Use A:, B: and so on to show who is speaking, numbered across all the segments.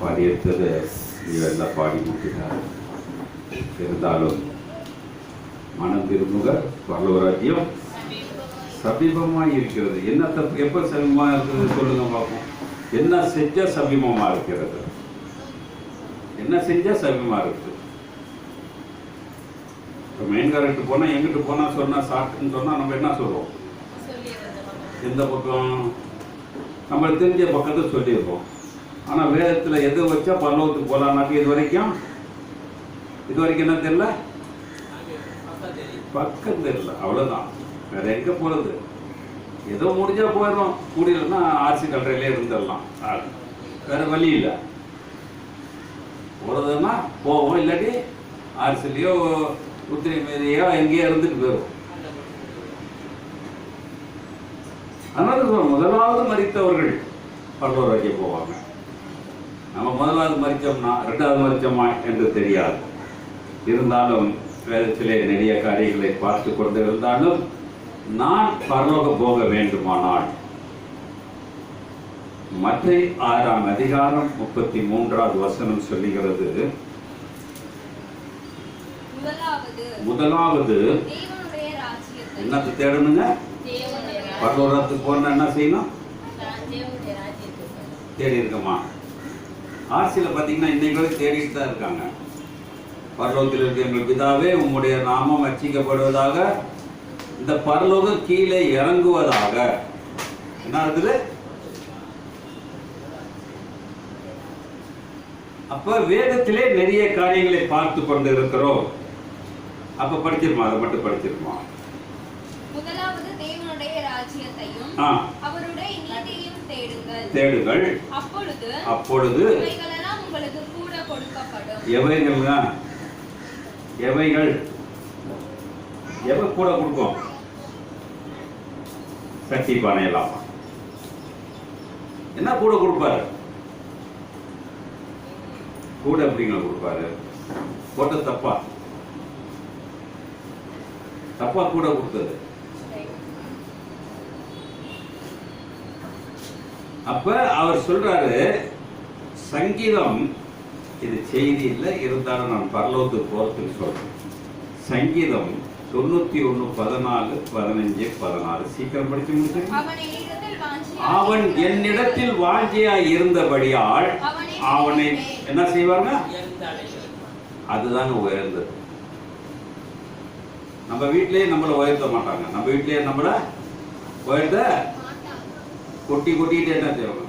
A: பாடியது இதெல்லாம் பாடி முடிக்கிறார். இருந்தாலும் மனம் திரும்புக பரலோராஜ்யம் சமீபமாக இருக்கிறது. என்ன தப்பு எப்போ சமீபமாக இருக்கிறது சொல்லுங்க பார்ப்போம். என்ன செஞ்சால் சமீபமாக இருக்கிறது? என்ன செஞ்சால் சமீபமாக இருக்குது? இப்போ மெயின் கரெக்ட் போனால் எங்கிட்டு போனால் சொன்னால் சாப்பிட்டுன்னு சொன்னால் நம்ம என்ன சொல்லுவோம்? எந்த பக்கம் நம்மளுக்கு தெரிஞ்ச பக்கத்தை சொல்லியிருக்கோம். ஆனால் வேதத்தில் எது வச்சா பரலோகத்துக்கு போகலான்னாக்க இது வரைக்கும் என்ன தெரியல, பக்கம் தெரியல, அவ்வளோதான். வேற எங்கே போகிறது? ஏதோ முடிஞ்சா போயிடும், முடியலன்னா ஆர்சி கல்றையிலே இருந்துடலாம். வேற வழி இல்லை. போகிறதுன்னா போவோம், இல்லாட்டி ஆர்சிலையோ உத்திரி மீதியோ எங்கேயோ இருந்துட்டு போயிடும். அதனால முதலாவது மரித்தவர்கள் பரலோகத்துக்கு போவாங்க. நம்ம முதலாவது மரித்தோம்னா ரெண்டாவது மரித்தோமா என்று தெரியாது. இருந்தாலும் வேதத்திலே நிறைய காரியங்களை பார்த்து கொண்டு இருந்தாலும் நான் பரலோகம் போக வேண்டுமானால் மத்தேயு 6ஆம் அதிகாரம் 33வது வசனம் சொல்லுகிறது, முதலாவது என்னத்தை தேடணுங்க? பரலோகத்துக்கு போன என்ன செய்யணும்? தேடி இருக்கமா? ஆசியில் பார்த்தீங்கன்னா இன்னைக்கு தேடிட்டு தான் இருக்காங்க. பரலோகத்தில் இருக்க எங்கள் பிதாவே உம்முடைய நாமம் அர்ச்சிக்கப்படுவதாக, இந்த பரலோகம் கீழே இறங்குவதாக. என்ன இருக்குது? அப்ப வேதத்திலே நிறைய காரியங்களை பார்த்து கொண்டு இருக்கிறோம். அப்ப படிச்சிருமா? அதை மட்டும் படிச்சிருமா?
B: முதலாவது தேவனுடைய ராஜ்யத்தையும் அவருடைய நீதியையும்
A: தேடுங்கள், அப்பொழுது
B: இவைகளெல்லாம் உங்களுக்கு கூட கொடுக்கப்படும்.
A: எவைகள் எவை கூட கொடுக்கும்? சட்டி பானையெல்லாம் என்ன கூட கொடுப்பாரு? கூட எப்படிங்க கொடுப்பாரு? போட்ட தப்பா கூட கொடுத்தது. அப்ப அவர் சொல்றாரு, சங்கீதம், இது செய்தி இல்லை, இருந்தாலும் நான் பரலோகத்துக்கு போறதுக்கு சொல்றேன். சங்கீதம் 91:14-15-16 சீக்கிரம் படிச்சு முடிச்சு. அவன் என்னிடத்தில் வாஞ்சியாய் இருந்தபடியால் அவனை என்ன செய்வாங்க? அதுதாங்க உயர்ந்தது. நம்ம வீட்டிலேயே நம்மளை உயர்த்த மாட்டாங்க. நம்ம வீட்டிலேயே நம்மளை உயர்த்த கொட்டிட்டு என்ன செய்வாங்க?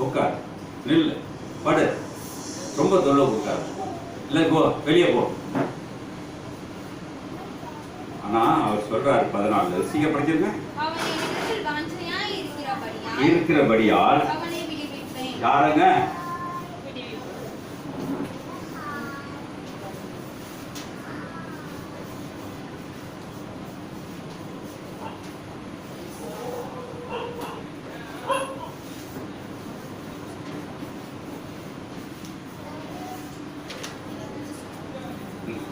A: உட்கார், நில்லு, படு, ரொம்ப தொல்லை கொடுக்காது, இல்லை போ, வெளியே போ. ஆனா அவர் சொல்றாரு 14 சீக்கிரம் படிச்சிருங்க. இருக்கிறபடியால் யாருங்க?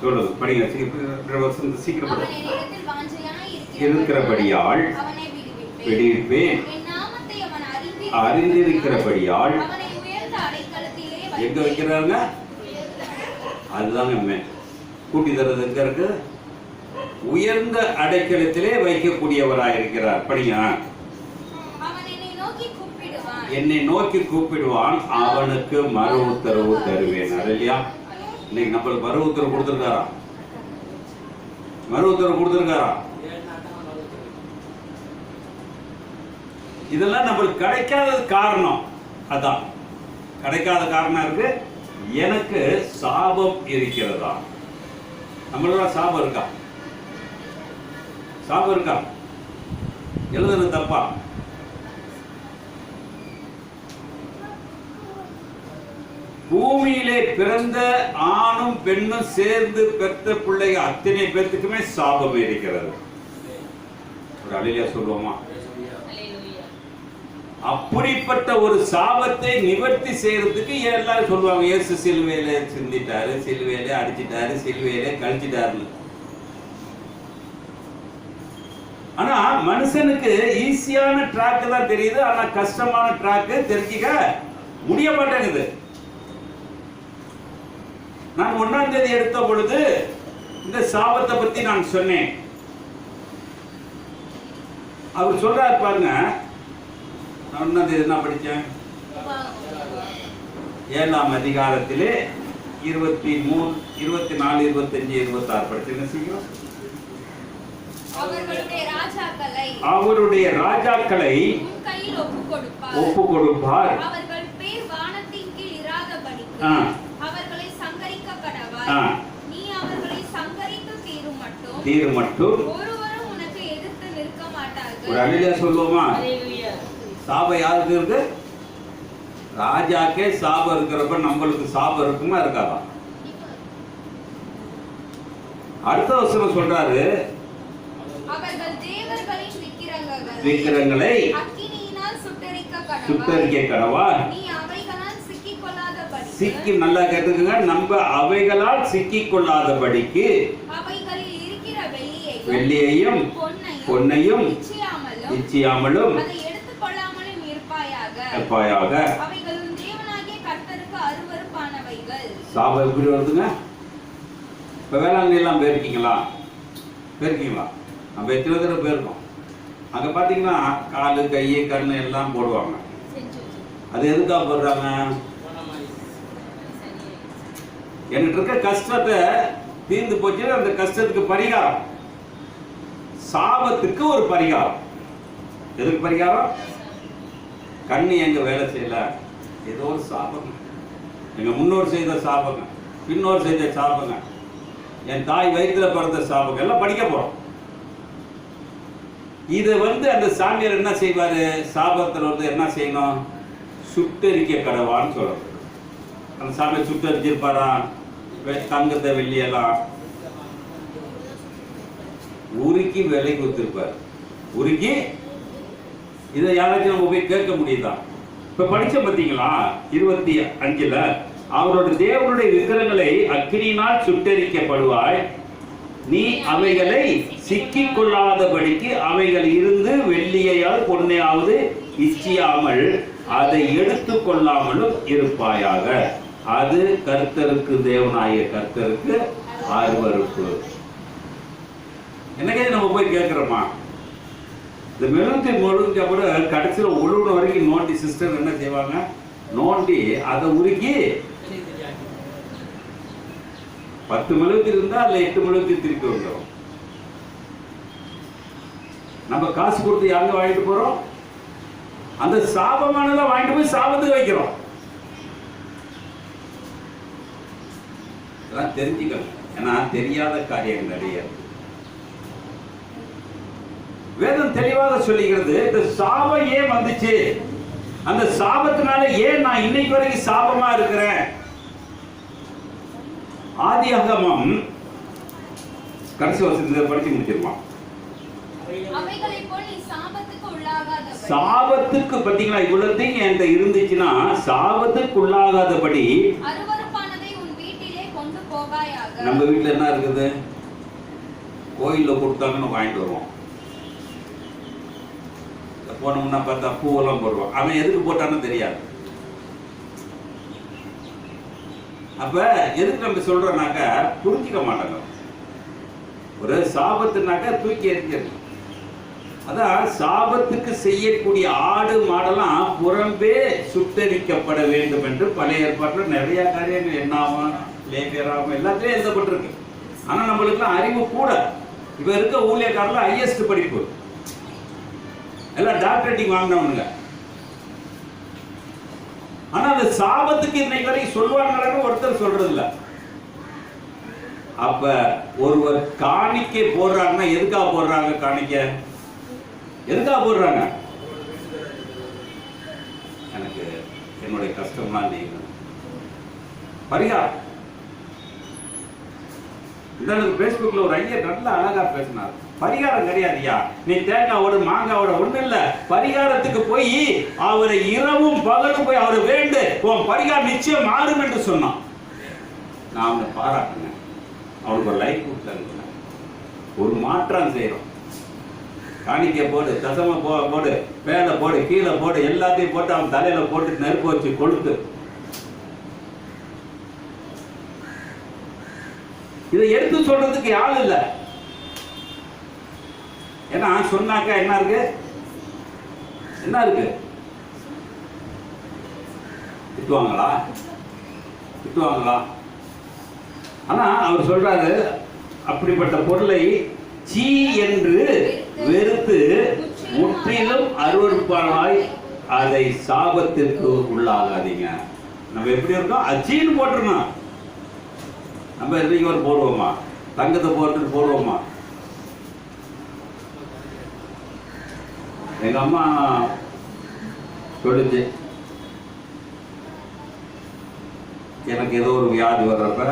A: சொல்லுது, படிங்க, சீக்கிரம். இருக்கிறபடியால் விடுவிப்பேன், அறிந்திருக்கிறபடியால் எங்க வைக்கிறாங்க? அதுதாங்க கூட்டி தர்றது எங்க இருக்கு? உயர்ந்த அடைக்கலத்திலே வைக்கக்கூடியவராயிருக்கிறார். படிங்க. என்னை நோக்கி கூப்பிடுவான், அவனுக்கு மறு உத்தரவு தருவேன். அது இல்லையா? இன்னைக்கு நம்மளுக்கு மறு உத்தரவு கொடுத்திருக்காரா? மறு உத்தரவு கொடுத்திருக்காரா? இதெல்லாம் நம்மளுக்கு கிடைக்காத காரணம். அதான் கிடைக்காத காரணம் இருக்கு. எனக்கு சாபம் இருக்கிறதா? நம்மளோட சாபம் இருக்கா? சாபம் இருக்கா? எழுதுறது தப்பா? பூமியிலே பிறந்த ஆணும் பெண்ணும் சேர்ந்து பெற்ற பிள்ளைங்க அத்தனை பேர்த்துக்குமே சாபம் இருக்கிறது. ஒரு அழியா சொல்லுவோமா? அப்படிப்பட்ட ஒரு சாபத்தை நிவர்த்தி செய்யறதுக்கு எல்லாரும் சொல்லுவாங்க, இயேசு சிலுவையில சிந்திட்டாரு, சிலுவையில அடிச்சிட்டாரு, சிலுவையில கழிச்சிட்டாருன்னு. ஆனா மனுஷனுக்கு ஈஸியான ட்ராக் தான் தெரியுது, ஆனா கஷ்டமான ட்ராக் தெரிஞ்சுக்க முடிய மாட்டேங்குது. நான் 1ஆம் தேதி எடுத்த பொழுது இந்த சாபத்தை பத்தி நான் சொன்னேன். அவர் சொல்றாரு பாருங்க, நான் 1ஆம் தேதி என்ன படிச்சேன்? 7ஆம் அதிகாரத்திலே 23, 24, 25, 26 படிச்சேன். சீக்கிரம். அவருடைய ராஜாக்களை ஒப்பு கொடுப்பார்.
B: அவர்கள் பேர் வானத்தின் கீழ் இராதபடிக்கு அவர்களை சங்கரிக்க கடவாய். நீ அவர்களை சங்கரித்து தீரும் மட்டும் ஒருவரும் உனக்கு எதிர்த்து நிற்க மாட்டார்கள்.
A: ஒரு அல்லேலூயா சொல்லுவோமா? சாபம் யாருக்கு இருக்கு? ராஜாக்கே சாபம் இருக்கிறப்ப நம்மளுக்கு சாபம் இருக்குமா இருக்காதா? அடுத்த வசனம் சொல்றாரு,
B: அவர்கள் தேவர்களின்
A: விக்கிரங்களை
B: அக்கினியினால்
A: சுட்டெரிக்க கடவா.
B: நீ அவைகளால் சிக்கிக் கொள்ளாதபடி
A: நல்லா கேட்டுக்கங்க, நம்ம அவைகளால் சிக்கிக் கொள்ளாதபடிக்கு
B: அவைகளில் இருக்கிற
A: வெள்ளியையும் பொன்னையும் இச்சியாமலும்
B: அதை எடுத்துக் கொள்ளாமலும்
A: இருப்பாயாக.
B: அவைகளும் தேவனாகிய கர்த்தருக்கு அருவருப்பானவைகள்.
A: சாபம் எப்படி வருதுங்க? இப்ப வேளாண்மை எல்லாம் போயிருக்கீங்களா? நம்ம எத்தனை தடவை போயிருக்கோம். அங்க பாத்தீங்கன்னா காலு, கை, கண்ணு எல்லாம் போடுவாங்க. அது எதுக்காக போடுறாங்க? எனக்கு இருக்க கஷ்டத்தை தீர்ந்து போச்சு, அந்த கஷ்டத்துக்கு பரிகாரம். சாபத்துக்கு ஒரு பரிகாரம். எதுக்கு பரிகாரம்? கண்ணு எங்க வேலை செய்யல, ஏதோ ஒரு சாபங்க. எங்க முன்னோர் செய்த சாபங்க, பின்னோர் செய்த சாபங்க, என் தாய் வயிற்றுல பிறந்த சாபங்க எல்லாம் படிக்க போறோம். இதை அந்த சாமியார் என்ன செய்வாரு? சாபத்தில் என்ன செய்யணும்? சுட்டரிக்க கடவான்னு சொல்றது. அந்த சாமியார் சுட்டரிச்சிருப்பாரா? தங்கத்தை வெள்ளியெல்லாம் உருக்கி விலை கொடுத்திருப்பார். உருக்கி இதை யாராச்சும் நம்ம போய் கேட்க முடியுதா? இப்ப படிச்ச பார்த்தீங்களா 25ல, அவரோட தேவனுடைய விக்கிரங்களை அக்கினியினால் சுட்டரிக்கப்படுவாய். நீ அவைகளை சிக்கிக் கொள்ளாதபடிக்கு அவைகள் இருந்து வெள்ளியையால் பொன்னையாவது இச்சியாமல் அதை எடுத்துக் கொள்ளாமலும் இருப்பாயாக. அது கர்த்தருக்கு, தேவனாகிய கர்த்தருக்கு அருவருப்பு. என்னக்கே நம்ம போய் கேட்கிறோமா? இந்த மெழுகுத்தி முழுங்க கூட கடைசியில் ஒழுங்கு வரைக்கும் நோண்டி சிஸ்டர் என்ன செய்வாங்க? நோண்டி அதை உருக்கி 10 மெழுகுத்தி இருந்தா அதுல 8 மெழுகுத்தி திருப்பி வந்துடும். நம்ம காசு கொடுத்து யாருங்க வாங்கிட்டு போறோம்? அந்த சாபமானதை வாங்கிட்டு போய் சாபத்துக்கு வைக்கிறோம். தெரிஞ்சுக்கணும். ஏன்னா தெரியாத காரியம் நிறைய. வேதம் தெளிவாக சொல்லுகிறது, இந்த சாபம் ஏன் வந்துச்சு, அந்த சாபத்தினால ஏன் நான் இன்னைக்கு வரைக்கும் சாபமா இருக்கிறேன். ஆதியாகமம் கடைசி வசனத்தை படிச்சு முடிச்சிருமா? சாபத்துக்கு பாத்தீங்களா, இவ்வளவுத்தையும் என்கிட்ட இருந்துச்சுன்னா சாபத்துக்கு உள்ளாகாதபடி நம்ம வீட்டுல என்ன இருக்குது? கோயில்ல கொடுத்தாங்கன்னு வாங்கிட்டு வருவோம். போனோம்னா பார்த்தா பூவெல்லாம் போடுவான். அவன் எதுக்கு போட்டான்னு தெரியாது. அப்ப எதுக்கு நம்ம சொல்றோம்னாக்க புரிஞ்சிக்க மாட்டாங்க. ஒரு சாபத்துனாக்க தூக்கி எறிஞ்சிடணும். அதான் சாபத்துக்கு செய்யக்கூடிய ஆடு மாடெல்லாம் புறம்பே சுட்டரிக்கப்பட வேண்டும் என்று பழைய ஏற்பாட்டில் நிறைய காரியங்கள் என்னாகும், லேபியராகும், எல்லாத்தையும் எழுதப்பட்டிருக்கு. ஆனா நம்மளுக்கு அறிவு கூட. இப்ப இருக்க ஊழியக்காரர்கள் ஹையஸ்ட் படிப்பு, எல்லாம் டாக்டரேட்டிங் வாங்கினவனுங்க. ஆனா அந்த சாபத்துக்கு இன்னைக்கு வரைக்கும் சொல்லுவாங்கன்னு ஒருத்தர் சொல்றது இல்ல. அப்ப ஒருவர் காணிக்கை போடுறாங்கன்னா எதுக்காக போடுறாங்க? காணிக்க எதுக்காக போடுறாங்க? எனக்கு என்னுடைய கஷ்டம்லாம் நீங்க பரிகாரம். எனக்கு பேஸ்புக்ல ஒரு ஐயா நல்ல அழகா பேசினார். பரிகாரம் கிடையாதுயா, நீ தேங்காவோட மாங்காவோட ஒண்ணு இல்ல, பரிகாரத்துக்கு போய் அவரை இரவும் பகலும் போய் அவரை வேண்டு, உன் பரிகாரம் நிச்சயம் மாறும் என்று சொன்னான். நான் அவனை பாராட்டினேன். அவருக்கு ஒரு லைஃப் கொடுத்தாங்க. ஒரு மாற்றம் செய்யறோம். காணிக்கை போடு, தசம போடு, மேலே போடு, கீழே போடு, எல்லாத்தையும் போட்டு அவன் தலையில போட்டு நெருப்பு வச்சு கொளுத்து. இதை எடுத்து சொல்றதுக்கு ஆள் இல்லை. ஏன்னா சொன்னாக்கா என்ன இருக்கு, என்ன இருக்கு, திட்டுவாங்களா, திட்டுவாங்களா? ஆனா அவர் சொல்றாரு, அப்படிப்பட்ட பொருளை சீ என்று வெறுத்து முற்றிலும் அருவருப்பானாய் அதை சாபத்திற்கு உள்ளாகாதீங்க. நம்ம எப்படி இருக்கோம், அச்சீன்னு போட்டுருணும். நம்ம இன்னைக்கு ஒரு போடுவோமா, தங்கத்தை போட்டு போடுவோமா? எங்க அம்மா சொல்லுச்சு, எனக்கு ஏதோ ஒரு வியாதி வர்றப்ப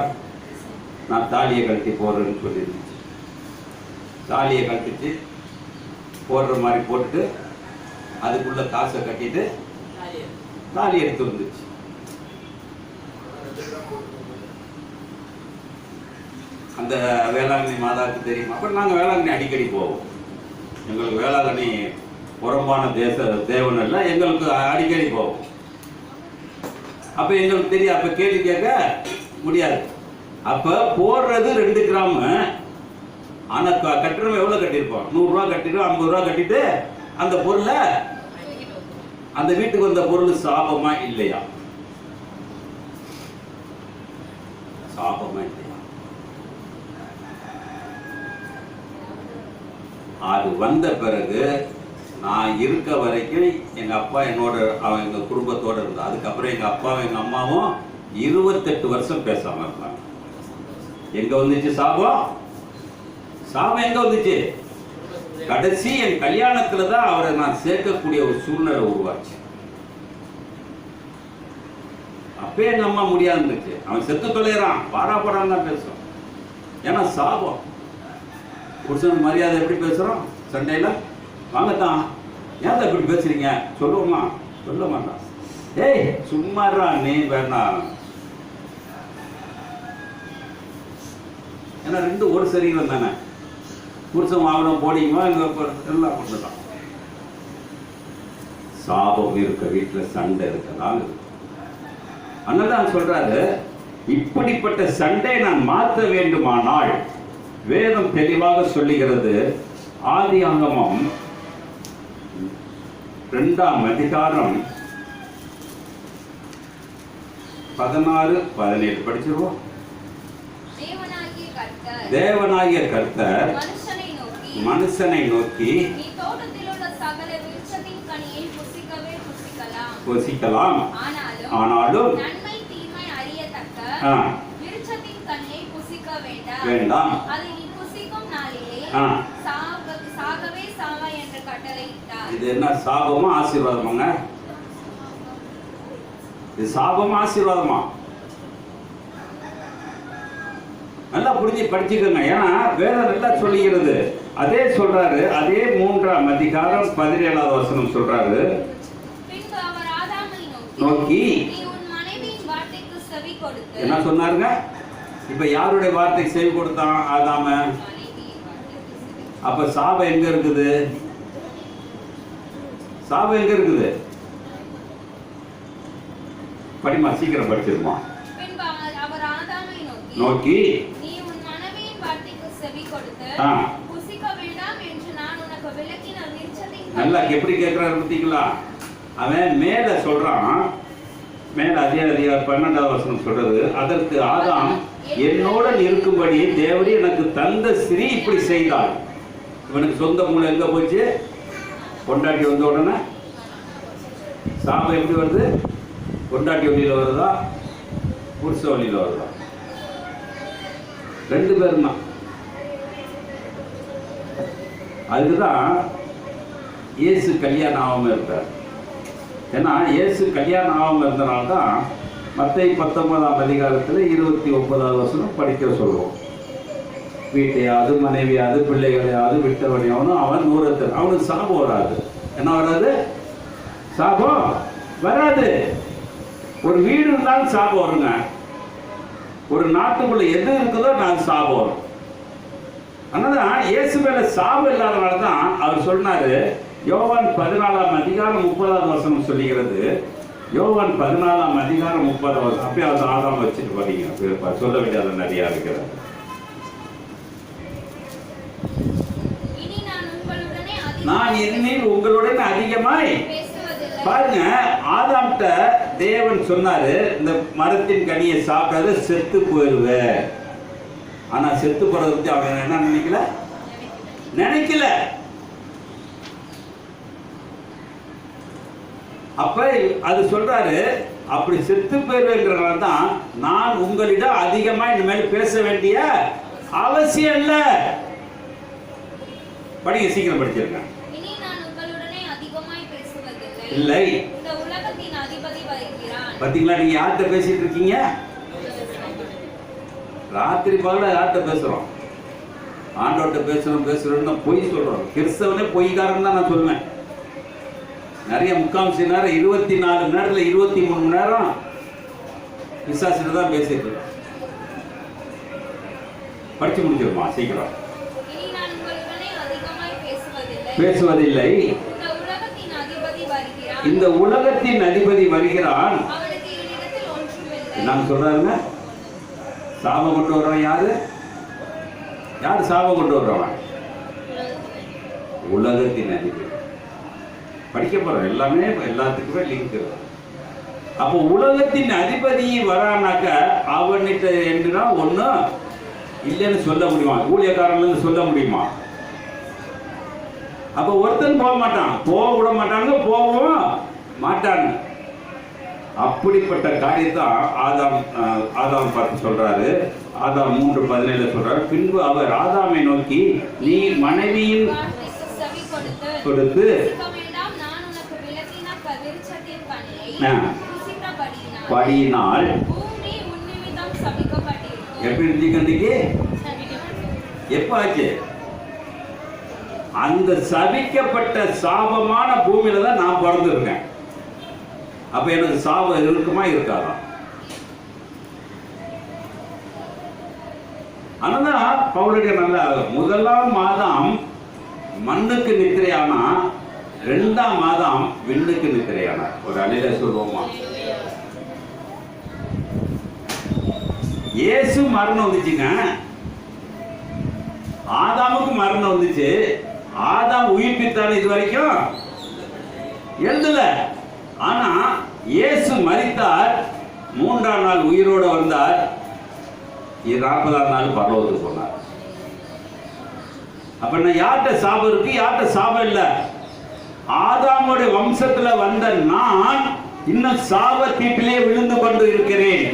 A: நான் தாலியை கழட்டி போடுறேன்னு சொல்லியிருந்துச்சு. தாலியை கழட்டிச்சு போடுற மாதிரி போட்டுட்டு அதுக்குள்ள காசை கட்டிட்டு தாலி எடுத்து வந்துச்சு. அந்த வேளாங்கண்ணி மாதாவுக்கு தெரியுமா? அப்புறம் நாங்கள் வேளாங்கண்ணி அடிக்கடி போவோம். எங்களுக்கு வேளாங்கண்ணி புறம்பான தேவன் இல்லை, எங்களுக்கு அடிக்கடி போவோம். அப்போ எங்களுக்கு தெரியும், அப்போ கேள்வி கேட்க முடியாது. அப்போ போடுறது 2 கிராம், ஆனால் கட்டுறவங்க எவ்வளோ கட்டியிருப்போம்? 100 ரூபா கட்டிட்டு 50 ரூபா கட்டிட்டு அந்த பொருளை, அந்த வீட்டுக்கு வந்த பொருள் சாபமா இல்லையா? சாபமா இல்லையா? அது வந்த பிறகு நான் இருக்க வரைக்கும் எங்க அப்பா என்னோட, அவன் எங்க குடும்பத்தோட இருந்தா. அதுக்கப்புறம் எங்க அப்பாவும் எங்க அம்மாவும் 28 வருஷம் பேசாம இருந்தாங்க. எங்க வந்துச்சு சாபம்? சாபம் எங்க வந்துச்சு? கடைசி என் கல்யாணத்துல தான் அவரை நான் சேர்க்கக்கூடிய ஒரு சூழ்நிலை உருவாச்சு. அப்பே எங்க அம்மா முடியாது இருந்துச்சு. அவன் செத்து தொலைறான், பாராப்படாம தான் பேசுறான். ஏன்னா சாபம். புருஷன் மரியாதை எப்படி பேசுறோம் சண்டையில? வாங்கத்தான், ஏன் இப்படி பேசுறீங்க? சொல்லுவோமா? சொல்ல மாட்டான். ஏய் சும்மாறா நீ வேணாம். ஏன்னா 2 ஒரு சரீரம் தானே. புருஷன் வாங்கணும் போடியுமா எல்லாம் கொண்டுதான். சாபம் இருக்க வீட்டில் சண்டை இருக்கதான். அண்ணதான் சொல்றாரு, இப்படிப்பட்ட சண்டை நான் மாற்ற வேண்டுமானால் வேதம் தெளிவாக சொல்லுகிறது. ஆதியாகமம் 2ஆம் அதிகாரம் 16-17 படிச்சிருவோம். தேவனாகிய கர்த்தர் மனுஷனை நோக்கி புசிக்கலாம், ஆனாலும் வேண்டாம், இது என்ன சாபமா ஆசீர்வாதமாங்க? இது சாபமா ஆசீர்வாதமா? நல்லா புரிஞ்சு படிச்சுக்கோங்க. ஏன்னா வேதம் நல்லா சொல்லுகிறது. அதே சொல்றாரு, அதே 3ஆம் அதிகாரம் 17வது வசனம் சொல்றாரு, நோக்கி என்ன சொன்னாருங்க? இப்ப யாருடைய வார்த்தைக்கு செவி கொடுத்தான்? ஆதாம. அப்ப சாபம் எங்க இருக்குது? சாபம் எங்க இருக்குது? படிமா, சீக்கிரம் படிச்சிருமா. நோக்கி நல்லா எப்படி கேட்கிறாரு பார்த்தீங்களா? அவன் மேல சொல்றான், மேல அதிகாரம் 12வது வசனம் சொல்றது, அதற்கு ஆதாம் என்னோட இருக்கும்படி தேவரே எனக்கு தந்த ஸ்திரீ இப்படி செய்தாள். இவனுக்கு சொந்த மூளை எங்க போச்சு? பொண்டாட்டி வந்த உடனே சாபம் எப்படி வருது? பொண்டாட்டி வழியில் வருதா, புருஷ வழியில் வருதா? 2 பேரும் தான். அதுதான் இயேசு கல்யாணம் ஆகாம இருக்கார். ஏன்னா இயேசு கல்யாணம் ஆகாம இருந்தனால தான் மத்தேயு 19ஆம் அதிகாரத்தில் 29வது வசனம் படிக்க சொல்லுவோம். வீட்டையாவது மனைவியாவது பிள்ளைகளையாவது விட்டவனையாவனும் அவன் நூறத்தில், அவனுக்கு சாபம் வராது. என்ன வராது? சாபம் வராது. ஒரு வீடு இருந்தாலும் சாபம் வருங்க. ஒரு நாட்டுக்குள்ள எது இருக்குதோ நான் சாபம் வரும். அதனால இயேசு மேல சாபம் இல்லாதனால தான் அவர் சொன்னாரு. யோவான் 14:30 சொல்லுகிறது. யோவான் 14:30 அப்பயே அவர் ஆதாம் வச்சுட்டு வரீங்க. சொல்ல வேண்டியது நிறைய இருக்கிறது. நான் இனிமேல் உங்களுடன் அதிகமாய் பாருங்க. ஆதாம்கிட்ட தேவன் சொன்னாரு, இந்த மரத்தின் கனியை சாப்பிடாது செத்து போயிருவ. ஆனா செத்து போறதை பத்தி அவன் என்ன நினைக்கல. அப்ப அது சொல்றாரு, அப்படி செத்து போயிருவேங்கிறனால தான் நான் உங்களிடம் அதிகமா இனிமேல் பேச வேண்டிய அவசியம் இல்லை. படிங்க, சீக்கிரம் படிச்சிருக்கேன். இல்லை, பாத்தீங்களா? நீங்க யார்கிட்ட பேசிட்டு இருக்கீங்க? ராத்திரி பகல யார்கிட்ட பேசுறோம்? ஆண்டோட்ட பேசுறோம் பொய் சொல்றோம். கிறிஸ்தவனே பொய்காரன் தான் நான் சொல்லுவேன். நிறைய முக்கால்வாசி நேரம் 24 மணி நேரத்துல 23 மணி நேரம் பிசாசிட்ட தான் பேசிட்டு இருக்கோம். படிச்சு முடிச்சிருமா சீக்கிரம். பேசுவதில்லை, இந்த உலகத்தின் அதிபதி வருகிறான். நான் சொல்றாருங்க, சாபம் கொண்டு வர்றவன் யாரு? சாபம் கொண்டு வர்றவன்? உலகத்தின் அதிபதி. படிக்க போறோம், எல்லாமே எல்லாத்துக்குமே லிங்க் இருக்கு. அப்போ உலகத்தின் அதிபதி வரானாக்க அவன்கிட்ட என்றா ஒண்ணு இல்லைன்னு சொல்ல முடியுமா? ஊழியக்காரன் சொல்ல முடியுமா? அப்ப ஒருத்தன் போக மாட்டான், போக விட மாட்டாங்க, போகவும் மாட்டாங்க. அப்படிப்பட்ட காரியத்தை ஆதாம் பார்த்து சொல்றாரு. ஆதாம் 3:17 சொல்றாரு. பின்பு அவர் ஆதாமை நோக்கி, நீ மனைவியின் கொடுத்து படியினால் எப்படி இருந்துச்சு? எப்ப ஆச்சு? அந்த சபிக்கப்பட்ட சாபமான பூமியில தான் நான் பிறந்திருக்கேன். அப்ப எனக்கு சாபம் இருக்குமா இருக்காதா? ஆனாதான் பவுலுடைய நல்ல 1ஆம் மாதம் மண்ணுக்கு நித்திரையானா, 2ஆம் மாதம் விண்ணுக்கு நித்திரையானா. ஒரு அணில சொல்லுவோமா? இயேசு மரணம் வந்துச்சுங்க, ஆதாமுக்கு மரணம் வந்துச்சு. ஆதாம் உயிர்ப்பித்தான இது வரைக்கும் எழுதல. ஆனா இயேசு மரித்தார், 3ஆம் நாள் உயிரோடு வந்தார், 40ஆம் நாள் பரலோகத்துக்கு போனார். அப்ப நான் யார்கிட்ட சாபம் இருக்கு, யார்கிட்ட சாபம் இல்ல? ஆதாமுடைய வம்சத்துல வந்த நான் இன்னும் சாப தீட்டிலே விழுந்து கொண்டு இருக்கிறேன்.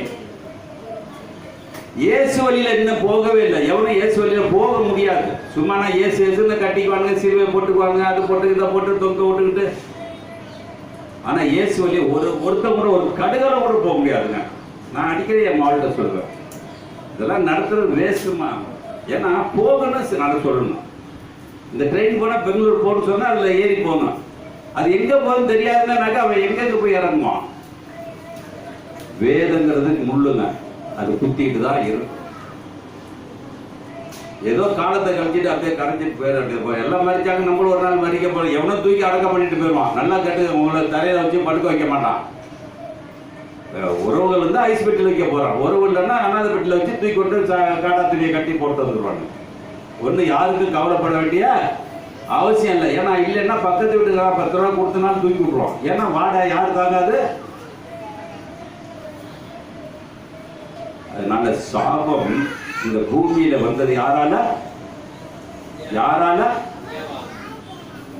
A: இயேசு வழியில இன்னும் போகவே இல்லை. எவனும் இயேசு வழியில போக முடியாது. சும்மா நான் இயேசு கட்டிக்குவாங்க, சிலுவை போட்டுக்குவாங்க, அது போட்டு இதை போட்டு தொங்க விட்டுக்கிட்டு. ஆனா இயேசு வழியை ஒருத்தவங்க கூட ஒரு கடுகளை கூட போக முடியாதுங்க. நான் அடிக்கடி என் மாவட்ட சொல்றேன், இதெல்லாம் நடத்துறது வேஸ்ட்டுமா. ஏன்னா போகணும், நான் சொல்லணும். இந்த ட்ரெயின் போனா பெங்களூர் போகணும்னு சொன்னா அதுல ஏறி போகணும். அது எங்க போகணும்னு தெரியாதுன்னாக்கா அவன் எங்க போய் இறங்குவான். வேதங்கிறதுக்கு முள்ளுங்க, அது குத்திட்டு தான் இருக்கும். ஏதோ காலத்தை கழிச்சிட்டு அப்படியே கரைச்சிட்டு போயிட எல்லாம் மறிச்சாங்க. நம்மளும் ஒரு நாள் மறிக்க போறோம். எவனோ தூக்கி அடக்கம் பண்ணிட்டு போயிடுவான். நல்லா கேட்டு உங்களை தலையில வச்சு படுக்க வைக்க மாட்டான். உறவுகள் வந்து ஐஸ் பெட்டில் வைக்க போறான். உறவு இல்லைன்னா அனாத பெட்டில் வச்சு தூக்கி கொண்டு காடா துணியை கட்டி போட்டு வந்துடுவாங்க. ஒண்ணு யாருக்கும் கவலைப்பட வேண்டிய அவசியம் இல்லை. ஏன்னா இல்லைன்னா பக்கத்து வீட்டுக்கார 10 ரூபா கொடுத்தனாலும் தூக்கி விட்டுருவோம். ஏன்னா வாடகை யாரு தாங்காது. அதனால சாபம் இந்த பூமியில வந்தது யாரால?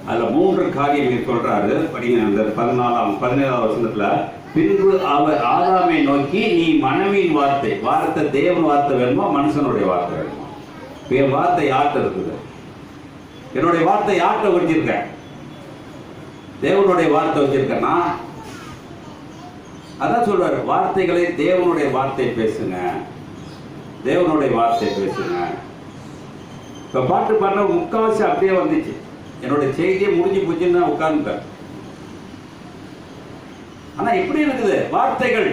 A: அதுல 3 காரியம் சொல்றாரு. படிங்க, அந்த 17ஆம் வசனத்துல. பின்பு அவர் ஆதாமை நோக்கி, நீ மனைவியின் வார்த்தை தேவன் வார்த்தை வேணுமா, மனுஷனுடைய வார்த்தை வேணுமா? என் வார்த்தை யார்கிட்ட இருக்குது? என்னுடைய வார்த்தை யார்கிட்ட வச்சிருக்கேன்? தேவனுடைய வார்த்தை வச்சிருக்கேன்னா அதான் சொல்றாரு, வார்த்தைகளை தேவனுடைய வார்த்தை பேசுங்க, தேவனுடைய வார்த்தை பேசுங்க. இப்ப பாட்டு பண்ண முக்காவாசி அப்படியே வந்துச்சு. என்னுடைய செய்தியே முடிஞ்சு போச்சுன்னு நான் உட்கார்ந்துட்டேன். ஆனா எப்படி இருக்குது வார்த்தைகள்?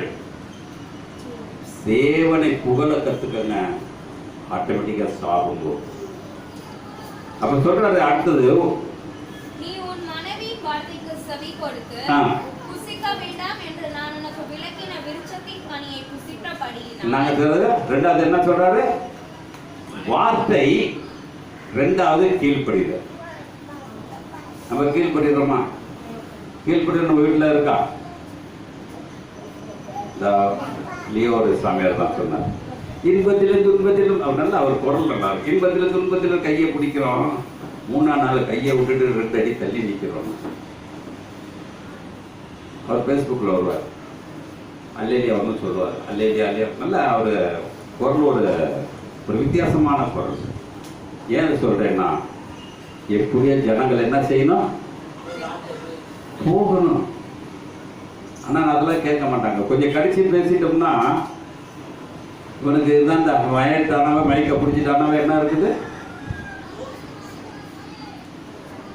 A: தேவனை புகழ கத்துக்கங்க, ஆட்டோமேட்டிக்கா சாபம் போகும். அப்ப சொல்றாரு அடுத்தது,
B: நீ உன் மனைவியின் வார்த்தைக்கு செவி கொடுத்து புசிக்க வேண்டாம் என்று நான் உனக்கு விலக்கின விருட்சத்தின் கனியை புசித்தபடியினால்.
A: நாங்க ரெண்டாவது என்ன சொல்றாரு? வார்த்தை. ரெண்டாவது கீழ்ப்படிதல். நம்ம கீழ்ப்படிறோமா? கீழ்ப்படி நம்ம வீட்டில் இருக்கா? லியோரு சாமியார் தான் சொன்னார், இன்பத்திலும் துன்பத்திலும். அவர் நல்லா, அவர் குரல் நல்லா இருக்கு. இன்பத்திலும் துன்பத்திலும் கையை பிடிக்கிறோம், 3ஆம் நாள் கையை விட்டுட்டு 2 அடி தள்ளி நிற்கிறோம். அவர் ஃபேஸ்புக்கில் வருவார், அல்லேலியா வந்து சொல்லுவார், அல்லேலியா அல்லையா. நல்லா அவர் குரல் ஒரு வித்தியாசமான குரல். ஏன் சொல்றேன்னா, எப்படியே ஜனங்கள் என்ன செய்யணும்? போகணும். ஆனால் அதெல்லாம் கேட்க மாட்டாங்க. கொஞ்சம் கடிச்சு பேசிட்டோம்னா, இவனுக்கு இதுதான் இந்த வயட்டானவ மயக்க பிடிச்சிட்டானவ என்ன இருக்குது?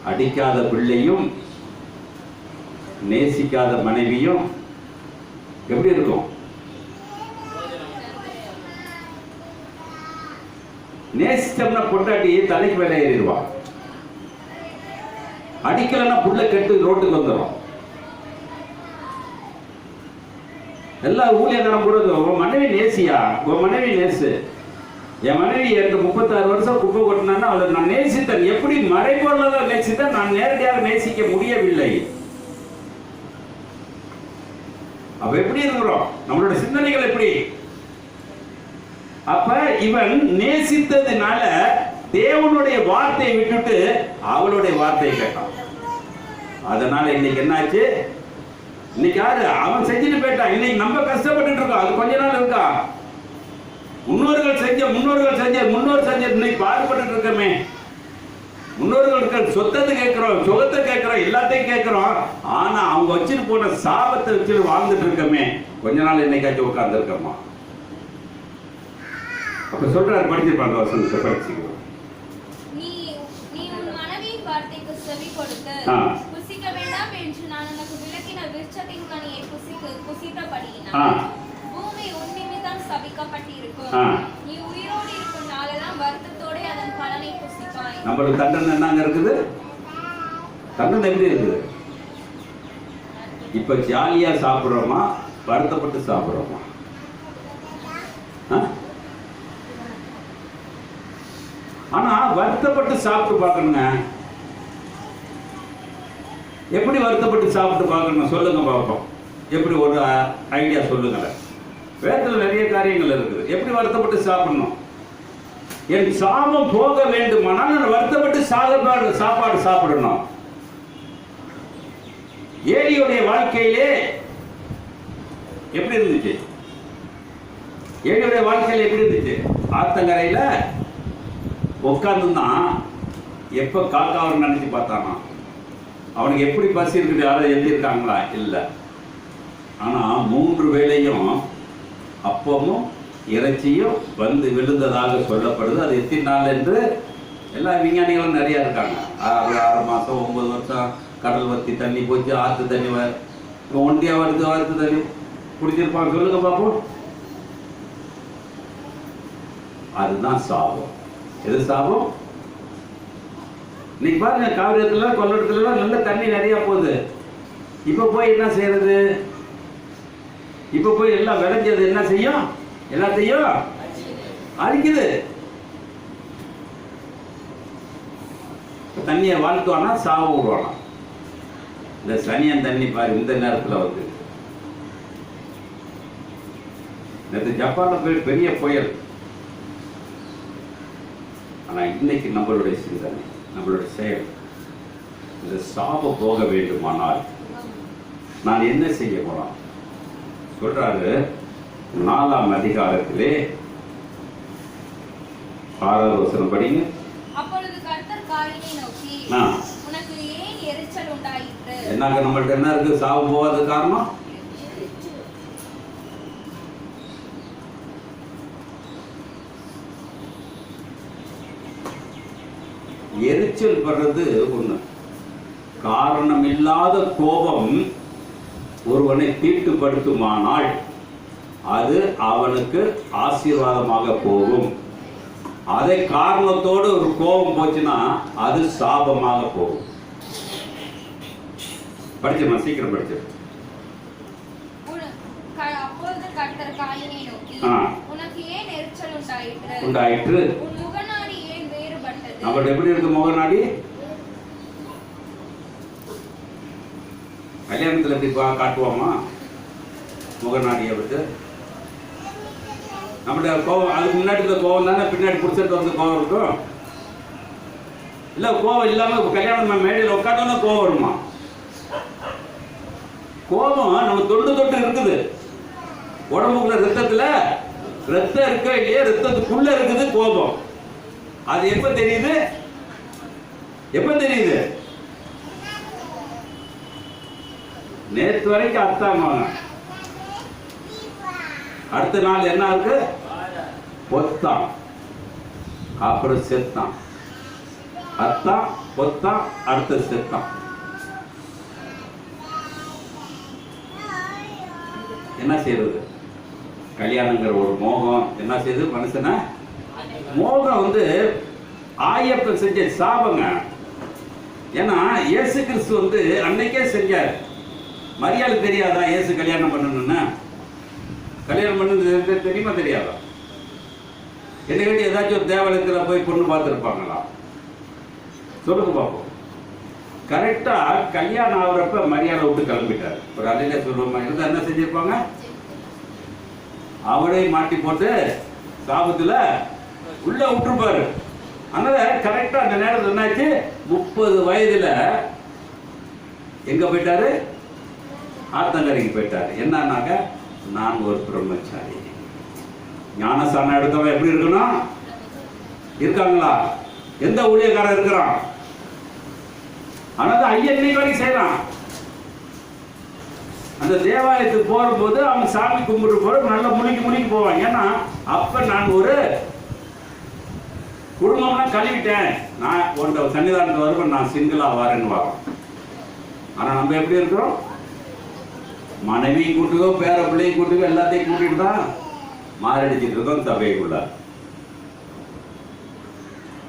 A: அடிக்காத பிள்ளையும் நேசிக்காத மனைவியும் எப்படி இருக்கும்? நேசிச்சோம்னா பொண்டாட்டி தலைக்கு மேலே ஏறிடுவான், அடிக்கலன்னா புள்ள கெட்டு ரோட்டுக்கு வந்துடும். எல்லா ஊழியர்களும் கூட உன் மனைவி நேசியா, உன் மனைவி நேசு. என் மனைவி எனக்கு 36 வருஷம் குப்பை கொட்டினா அவளை நான் நேசித்தேன். எப்படி மறைபொருளாக நேசித்தேன், நான் நேரடியாக நேசிக்க முடியவில்லை. அப்ப எப்படி இருக்கிறோம்? நம்மளோட சிந்தனைகள் எப்படி? அப்ப இவன் நேசித்ததுனால தேவனுடைய வார்த்தையை விட்டுட்டு அவளுடைய வார்த்தையை கேட்டான். அதனால இன்னைக்கு என்னாச்சு? இன்னைக்கு யாரு? அவன் செஞ்சுட்டு போயிட்டான். இன்னைக்கு நம்ம கஷ்டப்பட்டு இருக்கோம். அது கொஞ்ச நாள் இருக்கா? முன்னோர்கள் செஞ்ச இன்னைக்கு பாடுபட்டு இருக்கமே. முன்னோர்கள் சொத்தத்தை கேட்கிறோம், சுகத்தை கேட்கிறோம், எல்லாத்தையும் கேட்கிறோம். ஆனா அவங்க வச்சுட்டு போன சாபத்தை வச்சுட்டு வாழ்ந்துட்டு இருக்கமே. கொஞ்ச நாள் என்னைக்காச்சும் உட்கார்ந்து இருக்கோமா? அப்ப சொல்றாரு, படிச்சிருப்பாங்க வசனத்தை படிச்சுக்கிறோம்.
B: நீ உன் மனைவியின் வார்த்தைக்கு செவி கொடுத்து புசிக்க வேண்டாம் என்று நான் உனக்கு விலக்கின விருட்சத்தின் கனியை புசித்தபடியினால் பூமி உன் நிமித்தம் சபிக்கப்பட்டிருக்கும். நீ உயிரோடு இருக்கும் நாளெல்லாம் வருத்தத்தோட அதன் பலனை புசிப்பாய்.
A: நம்மளுக்கு தண்டனை என்னங்க இருக்குது? தண்டனை எப்படி இருக்குது? இப்ப ஜாலியா சாப்பிடுறோமா, வருத்தப்பட்டு சாப்பிடுறோமா? ஆனா வருத்தப்பட்டு சாப்பிட்டு பார்க்கணுங்க. எப்படி வருத்தப்பட்டு சாப்பிட்டு பார்க்கணும் சொல்லுங்க பார்ப்போம். எப்படி ஒரு ஐடியா சொல்லுங்களேன். வேதத்தில் நிறைய காரியங்கள் இருக்குது. எப்படி வருத்தப்பட்டு சாப்பிடணும்? என் சாபம் போக வேண்டுமானால் நான் வருத்தப்பட்டு சாப்பாடு சாப்பிடணும். ஏலியுடைய வாழ்க்கையிலே எப்படி இருந்துச்சு? ஏலியுடைய வாழ்க்கையில எப்படி இருந்துச்சு? ஆத்தங்கரையில உட்காந்துதான் எப்ப காக்காவை நினைச்சு பார்த்தானா? அவனுக்கு எப்படி பசி இருக்குது? யாரும் எழுதியிருக்காங்களா? இல்லை. ஆனா 3 வேளையும் அப்பமும் இறைச்சியும் வந்து விழுந்ததாக சொல்லப்படுது. அது எத்தனை நாள் என்று எல்லா விஞ்ஞானிகளும் நிறைய இருக்காங்க. 6 மாசம் 9 வருஷம் கடல் வத்தி தண்ணி போச்சு, ஆற்று தண்ணி ஒண்டியா வருது, ஆற்று தண்ணி குடிச்சிருப்பாங்க. சொல்லுங்க பார்ப்போம். அதுதான் சாபம். எது சாபம்? இன்னைக்கு பாருங்க, காவிரியத்துல கொள்ளடத்துல நல்ல தண்ணி நிறைய போகுது. இப்ப போய் என்ன செய்யறது? இப்ப போய் எல்லாம் விளைஞ்சது என்ன செய்யும்? எல்லாத்தையும் அழிக்குது. தண்ணியை வாழ்த்துவானா சாவ விடுவானா? இந்த சனியன் தண்ணி பாரு இந்த நேரத்தில் வந்து நேற்று ஜப்பான்ல போய் பெரிய புயல். ஆனா இன்னைக்கு நம்மளுடைய சிந்தனை, நம்மளுடைய செயல், இந்த சாபம் போக வேண்டுமானால் நான் என்ன செய்ய போறோம் சொல்றாரு. 4ஆம் அதிகாரத்திலே 6வது வசனம் படிங்க.
B: அப்பொழுது கர்த்தர் காயினை நோக்கி, உனக்கு ஏன் எரிச்சல் உண்டாயிற்று?
A: என்னங்க நம்மள்ட்ட என்ன இருக்கு? சாபம் போகாத காரணம் எரிச்சல் படுறது ஒண்ணு. காரணம் இல்லாத கோபம் ஒருவனை தீட்டுப்படுத்துமானால் அது அவனுக்கு ஆசீர்வாதமாக போகும். அதே காரணத்தோடு ஒரு கோபம் போச்சுன்னா அது சாபமாக போகும். படிச்சிருமா, சீக்கிரம் படிச்சு.
B: அப்பொழுது கர்த்தர் காயினை நோக்கி, உனக்கு ஏன் எரிச்சல்
A: உண்டாயிற்று?
B: உன் முகநாடி ஏன் வேறுபட்டது?
A: அவள் எப்படி இருக்கு முகநாடி? கல்யாணத்துல எப்படி காட்டுவோமா முகநாடியை விட்டு? நம்மளுடைய கோவம் அதுக்கு முன்னாடி இருந்த கோவம் தானே பின்னாடி பிடிச்சிட்டு வந்து கோவம் இருக்கும். இல்ல கோவம் இல்லாம கல்யாணம் மேடையில் உட்காந்து கோவம் வருமா? கோபம் நம்ம தொட்டு இருக்குது. உடம்புக்குள்ள ரத்தத்துல ரத்தம் இருக்க இல்லையா, ரத்தத்துக்குள்ள இருக்குது கோபம். அது எப்ப தெரியுது? நேற்று வரைக்கும் அத்தாங்க, அடுத்த நாள் என்ன இருக்கு? பொத்தான், அப்புறம் செத்தான். அத்தான் பொத்தான், அடுத்த செத்தான். என்ன செய்யறது? கல்யாணங்கிற ஒரு மோகம் என்ன செய்யுது மனுஷனை? மோகம் ஆயப்பன் செஞ்ச சாபங்க. ஏன்னா இயேசு கிறிஸ்து அன்னைக்கே செஞ்சார். மரியாளுக்கு தெரியாதா இயேசு கல்யாணம் பண்ணணும்னா? கல்யாணம் பண்ணது தெரியுமா தெரியாதா? என்ன கேட்டு ஏதாச்சும் ஒரு தேவாலயத்தில் போய் பொண்ணு பார்த்துருப்பாங்களா? சொல்லுங்க பார்ப்போம். கரெக்டா கல்யாணம் ஆகுறப்ப மரியாதை விட்டு கிளம்பிட்டார். ஒரு அலையில சொல்லுவோமா இருந்தா என்ன செஞ்சிருப்பாங்க? அவளை மாட்டி போட்டு சாபத்துல உள்ள விட்டுருப்பாரு. அதனால கரெக்டா அந்த நேரத்தில் என்னாச்சு? 30 வயதுல எங்க போயிட்டாரு? ஆத்தங்கரைக்கு போயிட்டாரு. என்னன்னாக்க, நான் ஒரு பிரம்மச்சாரி. ஞானசானம் எடுத்தவன் எப்படி இருக்கணும்? இருக்காங்களா? எந்த ஊழியக்காரன் இருக்கிறான்? ஆனால் ஐயன் இன்னைக்கு வரைக்கும் செய்யறான். அந்த தேவாலயத்துக்கு போகும்போது அவன் சாமி கும்பிட்டு போற நல்ல முனிக்கு போவான். ஏன்னா அப்ப நான் ஒரு குடும்பம்னா கழுவிட்டேன், நான் உன்னோட சன்னிதானத்து வருவேன், நான் சிங்கிளா வரேன்னு வரோம். ஆனா நம்ம எப்படி இருக்கிறோம்? மனைவியும் கூட்டுக்கோ, பேர பிள்ளையும் கூட்டுக்கோ, எல்லாத்தையும் கூட்டிட்டு தான் மாரடிச்சுட்டு இருக்கோம் சபைக்குள்ள.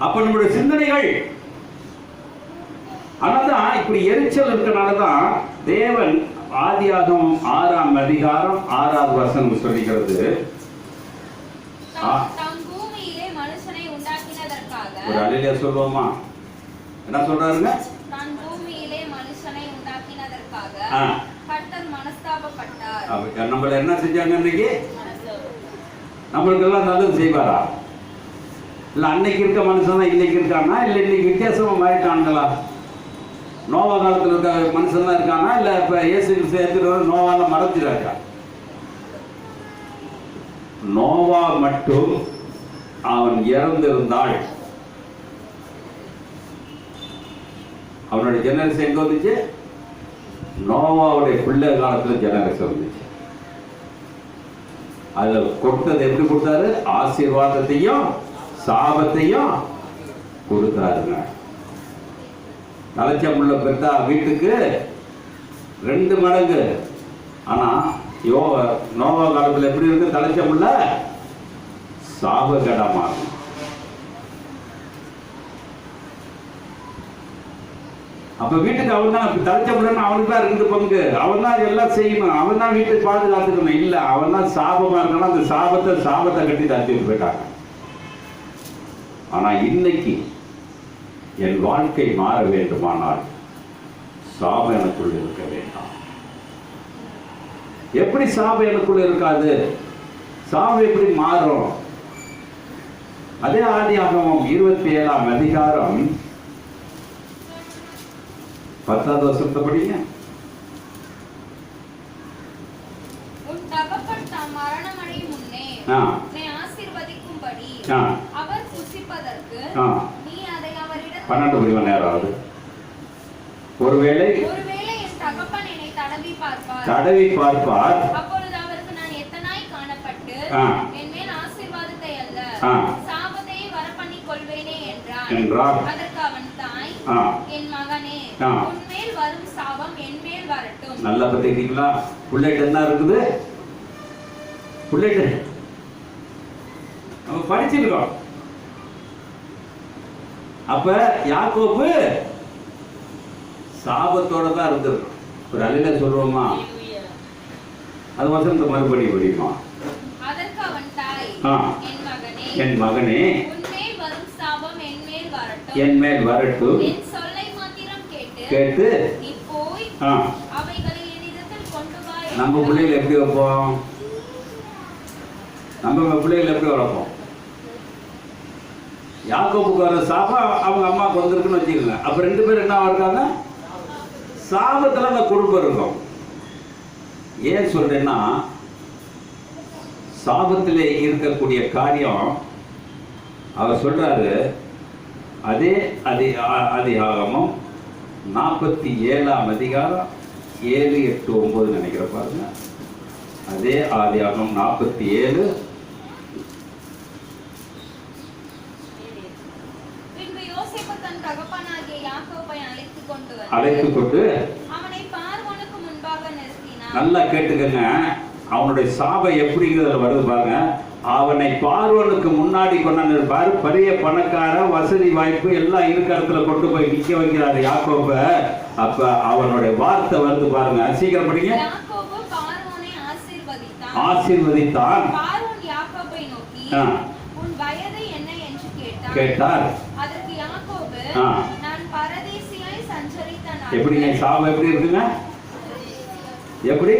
A: அப்ப நம்முடைய சிந்தனைகள் ஆனாதான் இப்படி எரிச்சல் இருக்கனாலதான் தேவன் ஆதியாகமம் 6ஆம் அதிகாரம் 6வது வசனம் சொல்லுகிறது, ஒரு அலையில சொல்லுவோமா? என்ன சொல்றாருங்க? நம்மள என்ன செஞ்சாங்க? இன்னைக்கு நம்மளுக்கு எல்லாம் நல்லது செய்வாரா? இல்ல அன்னைக்கு இருக்க மனுஷன் தான் இன்னைக்கு இருக்கானா? இல்ல இன்னைக்கு வித்தியாசமா மாறிட்டாங்களா? நோவா காலத்தில் இருக்க மனுஷன் தான் இருக்கானா? இல்ல இப்ப இயேசு கிறிஸ்து எடுத்துட்டு நோவால மறைஞ்சிடாக்கா? நோவா மட்டும் அவன் இறந்திருந்தாள், அவனுடைய ஜெனரேஷன் எங்க வந்துச்சு? நோவாவுடைய பிள்ளை காலத்துல ஜெனரேஷன் வந்துச்சு. அதுல கொடுத்தது எப்படி கொடுத்தாரு? ஆசீர்வாதத்தையும் சாபத்தையும் கொடுத்தாருங்க. தலைச்சமுள்ள பெற்றா வீட்டுக்கு 2 மடங்கு. ஆனா நோவா காலத்துல எப்படி இருக்கு? தலைச்சமுள்ள சாபகடமாகும். அப்ப வீட்டுக்கு அவன் தான் தலைச்சமுள்ளன்னு அவனுக்கு தான் 2 பங்கு. அவன் தான் எல்லாம் செய்யணும், அவன் தான் வீட்டுக்கு பாதுகாத்துக்கணும். இல்ல அவன் தான் சாபமா இருக்கணும். அந்த சாபத்தை கட்டி தட்டிட்டு போயிட்டாங்க. ஆனா இன்னைக்கு என் வாழ்க்கை மாற வேண்டுமானால் சாபம் எனக்குள் இருக்க வேண்டாம். எப்படி சாபம் எனக்குள் இருக்காது? சாபம் எப்படி மாறும்? அதே ஆதியாகமம் 27ஆம் அதிகாரம் 10வது வசனத்தை படிங்க.
B: உன் தகப்பன் தாம் மரணமடையும் முன்னே உன்னை ஆசீர்வதிக்கும்படி அவர் புசிப்பதற்கு நீ அதை அவரிடம்
A: 12 மணி நேரம் ஆகுது. ஒருவேளை
B: என் தகப்பன் என்னை தடவி பார்ப்பார், அப்பொழுது அவருக்கு நான் எத்தனாய் காணப்பட்டு என் மேல் ஆசீர்வாதத்தை அல்ல சாபத்தை வரப்பண்ணிக் கொள்வேனே என்றார். அதற்கு அவன் தாய், என் மகனே, உன் மேல் வரும் சாபம் என் மேல் வரட்டும்.
A: நல்லா பாத்தீங்களா? புல்லட் என்ன இருக்குது? புல்லட் நம்ம படிச்சிருக்கோம். அப்ப யாக்கோபு சாபத்தோட தான் இருந்திருக்கும். ஒரு அலையில சொல்லுவோமா? அது வசனத்தை மறுபடி படியுமா?
B: அதற்கு அவன் தாய், என் மகனே, உன்மேல் வரும் சாபம் என் மேல் வரட்டும். என் சொல்லை மாத்திரம் கேட்டு நீ போய் அவைகளை என்னிடத்தில் கொண்டு வா. நம்ம பிள்ளைகளை எப்படி வைப்போம்?
A: நம்ம பிள்ளைகளை எப்படி வளர்ப்போம்? யாக்கோபுக்கு வர சாபம் அவங்க அம்மாவுக்கு வந்திருக்குன்னு வச்சுக்கோங்க. அப்ப 2 பேரும் என்ன இருக்காங்க? சாபத்துல அந்த குடும்பம் இருக்கும். ஏன் சொல்றேன்னா, சாபத்திலே இருக்கக்கூடிய காரியம் அவர் சொல்றாரு. அதே ஆதியாகமம் 47ஆம் அதிகாரம் 7, 8, 9 நினைக்கிற பாருங்க. அதே ஆதியாகமம் 47. அழைத்து கொண்டு
B: அவனை பார்வோனுக்கு முன்பாக நிறுத்தினான்.
A: நல்லா கேட்டுக்கங்க, அவனுடைய சாபம் எப்படிங்கிறத வருது பாருங்க. அவனை பார்வோனுக்கு முன்னாடி கொண்டாந்து பாரு, பெரிய பணக்கார, வசதி வாய்ப்பு எல்லாம் இருக்க இடத்துல கொண்டு போய் நிக்க வைக்கிறாரு யாக்கோப. அப்ப அவனுடைய வார்த்தை வருது பாருங்க, சீக்கிரம் படிங்க.
B: யாக்கோபு பார்வோனை
A: ஆசீர்வதித்தான்.
B: பார்வோன் யாக்கோபை நோக்கி, உன் வயது என்ன என்று
A: கேட்டார்.
B: அதற்கு யாக்கோபு, நான் பரதேசியாய் சஞ்சரித்த நாள்.
A: எப்படிங்க சாபம் எப்படி இருக்குங்க? எப்படி?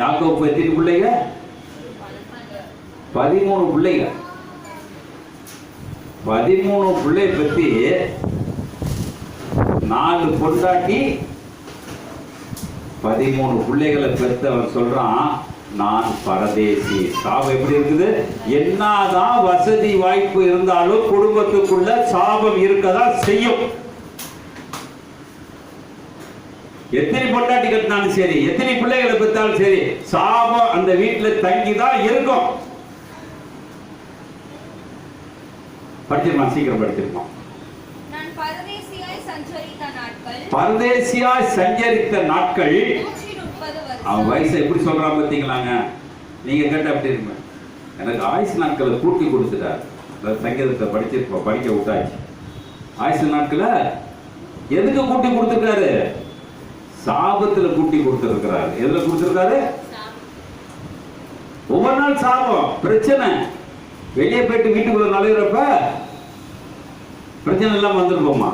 A: யாக்கோபு எத்தனை பிள்ளைங்க? 13 பிள்ளைங்க. 13 பிள்ளை பத்தி 4 பொண்டாட்டி 13 பிள்ளைகளை பெற்று அவன் சொல்றான், நான் பரதேசி. சாபம் எப்படி இருக்குது? என்னதான் வசதி வாய்ப்பு இருந்தாலும் குடும்பத்துக்குள்ள சாபம் இருக்கதான் செய்யும். எத்தனை பொண்டாட்டி கட்டினாலும் சரி, எத்தனை பிள்ளைகளை பெற்றாலும் சரி, சாபம் அந்த வீட்டில் தங்கிதான் இருக்கும். படிச்சிருக்கோம், சீக்கிரம் படிச்சிருக்கோம். பரதேசியாய் சஞ்சரித்த நாட்கள். அவன் வயசை எப்படி சொல்றான் பார்த்தீங்களாங்க? நீங்க கேட்ட அப்படி இருப்பேன். எனக்கு ஆயுசு நாட்களை கூட்டி கொடுத்துட்டார். சங்கீதத்தை படிச்சிருப்போம், படிக்க விட்டாச்சு. ஆயுசு நாட்களை எதுக்கு கூட்டி கொடுத்துருக்காரு? சாபத்துல கூட்டி கொடுத்திருக்கிறாரு. எதுல கொடுத்திருக்காரு? ஒவ்வொரு நாள் சாபம், பிரச்சனை. வெளியே போயிட்டு வீட்டுக்குள்ள நுழையிறப்ப பிரச்சனை எல்லாம் வந்துருப்போமா?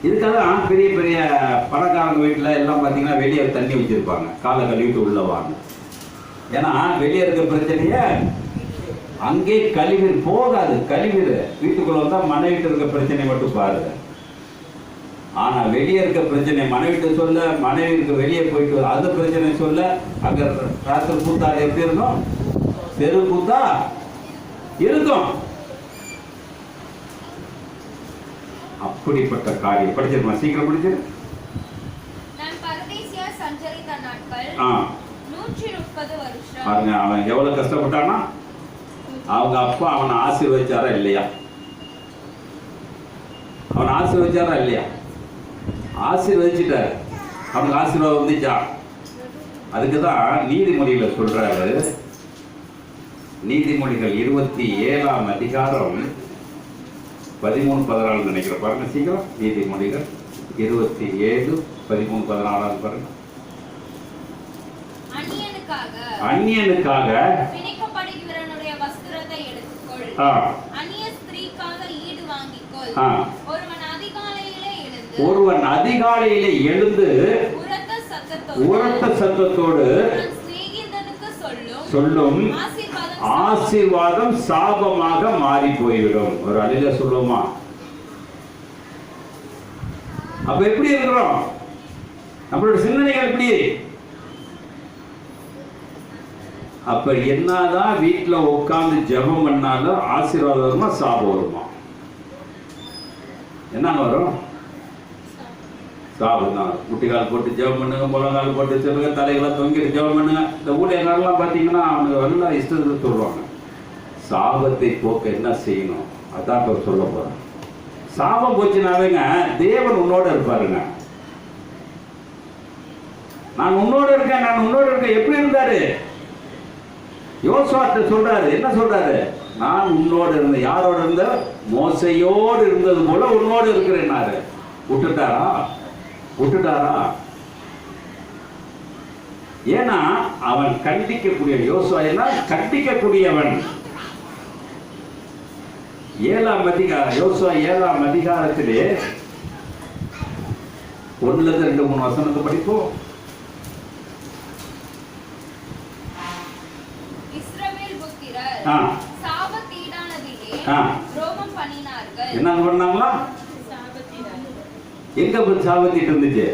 A: இதுக்காக பெரிய பெரிய பணக்காரங்க வீட்டில் எல்லாம் பார்த்தீங்கன்னா வெளியே தண்ணி வச்சிருப்பாங்க, காலை கழுவிட்டு உள்ள வாங்க. ஏன்னா வெளியே இருக்க பிரச்சனைய அங்கே கழிவுநீர் போகாது. கழிவுநீர் வீட்டுக்குள்ள வந்தா மனைவிட்டு இருக்க பிரச்சனை மட்டும் பாருங்க. ஆனா வெளியே இருக்க பிரச்சனை மனைவிட்டு சொல்ல, மனைவிக்கு வெளியே போயிட்டு அந்த பிரச்சனை சொல்ல, அங்க ராத்திரி கூத்தா எப்படி இருக்கும்? தெரு கூத்தா இருக்கும். அப்படிப்பட்ட காரியம் படிச்சிருமா? சீக்கிரம் படிச்சு. பாருங்க, அவன் எவ்வளவு கஷ்டப்பட்டானா. அவங்க அப்பா அவனை ஆசீர்வதிச்சாரா இல்லையா? அவன் ஆசீர்வதிச்சாரா இல்லையா? ஆசீர்வதிச்சுட்டாரு. அவனுக்கு ஆசீர்வாதம் வந்துச்சா? அதுக்குதான் நீதிமொழியில சொல்றாரு. நீதிமொழிகள் 27ஆம் அதிகாரம் 13, 14 நினைக்கிற பாருங்க, சீக்கிரம். நீதிமொழிகள் 27, 13, 14 பாருங்க. அந்நியனுக்காக
B: பிணைக்கப்படுகிறவனுடைய வஸ்திரத்தை எடுத்துக்கொள். அந்நிய ஸ்திரீக்காக ஈடு வாங்கிக்கொள்.
A: ஒருவன் அதிகாலையிலே எழுந்து உரத்த சத்தத்தோடு சொல்லும் ஆசீர்வாதம் சாபமாக மாறி போய்விடும். ஒரு அழில சொல்லுமா? அப்ப எப்படி இருக்கிறோம்? நம்மளோட சிந்தனைகள் எப்படி? அப்ப என்னதான் வீட்டுல உட்கார்ந்து ஜெபம் பண்ணாலும் ஆசீர்வாதம் வருமா, சாபம் வருமா? என்ன வரும்? சாபம் தான். முட்டிக்கால் போட்டு ஜெபம் பண்ணுங்க, முழங்கால் போட்டு சொல்லுங்க, தலைகளை தொங்கிட்டு ஜெபம் பண்ணுங்க. இந்த ஊழியர்கள்லாம் பார்த்தீங்கன்னா அவனுக்கு எல்லாம் இஷ்டத்தை சொல்லுவாங்க. சாபத்தை போக்க என்ன செய்யணும் அதான் இப்போ சொல்ல போறேன். சாபம் போச்சுனாவேங்க தேவன் உன்னோட இருப்பாருங்க. நான் உன்னோட இருக்கேன், நான் உன்னோட இருக்கேன். எப்படி இருந்தாரு? யோசுவாட்ட சொல்றாரு, என்ன சொல்றாரு? நான் உன்னோடு இருந்த, யாரோடு இருந்த? மோசையோடு இருந்தது போல உன்னோடு இருக்கிறேன்னாரு. விட்டுட்டாரா? விட்டுட்டாரா? ஏன்னா அவன் கண்டிக்கக்கூடிய, யோசுவா என்ன கண்டிக்கக்கூடியவன். 7ஆம் அதிகாரம், யோசுவா 7ஆம் அதிகாரத்திலே 1-2-3 வசனத்தை படிப்போம். என்ன பண்ணாங்களா? எங்க சாபத்திட்டு இருந்துச்சு?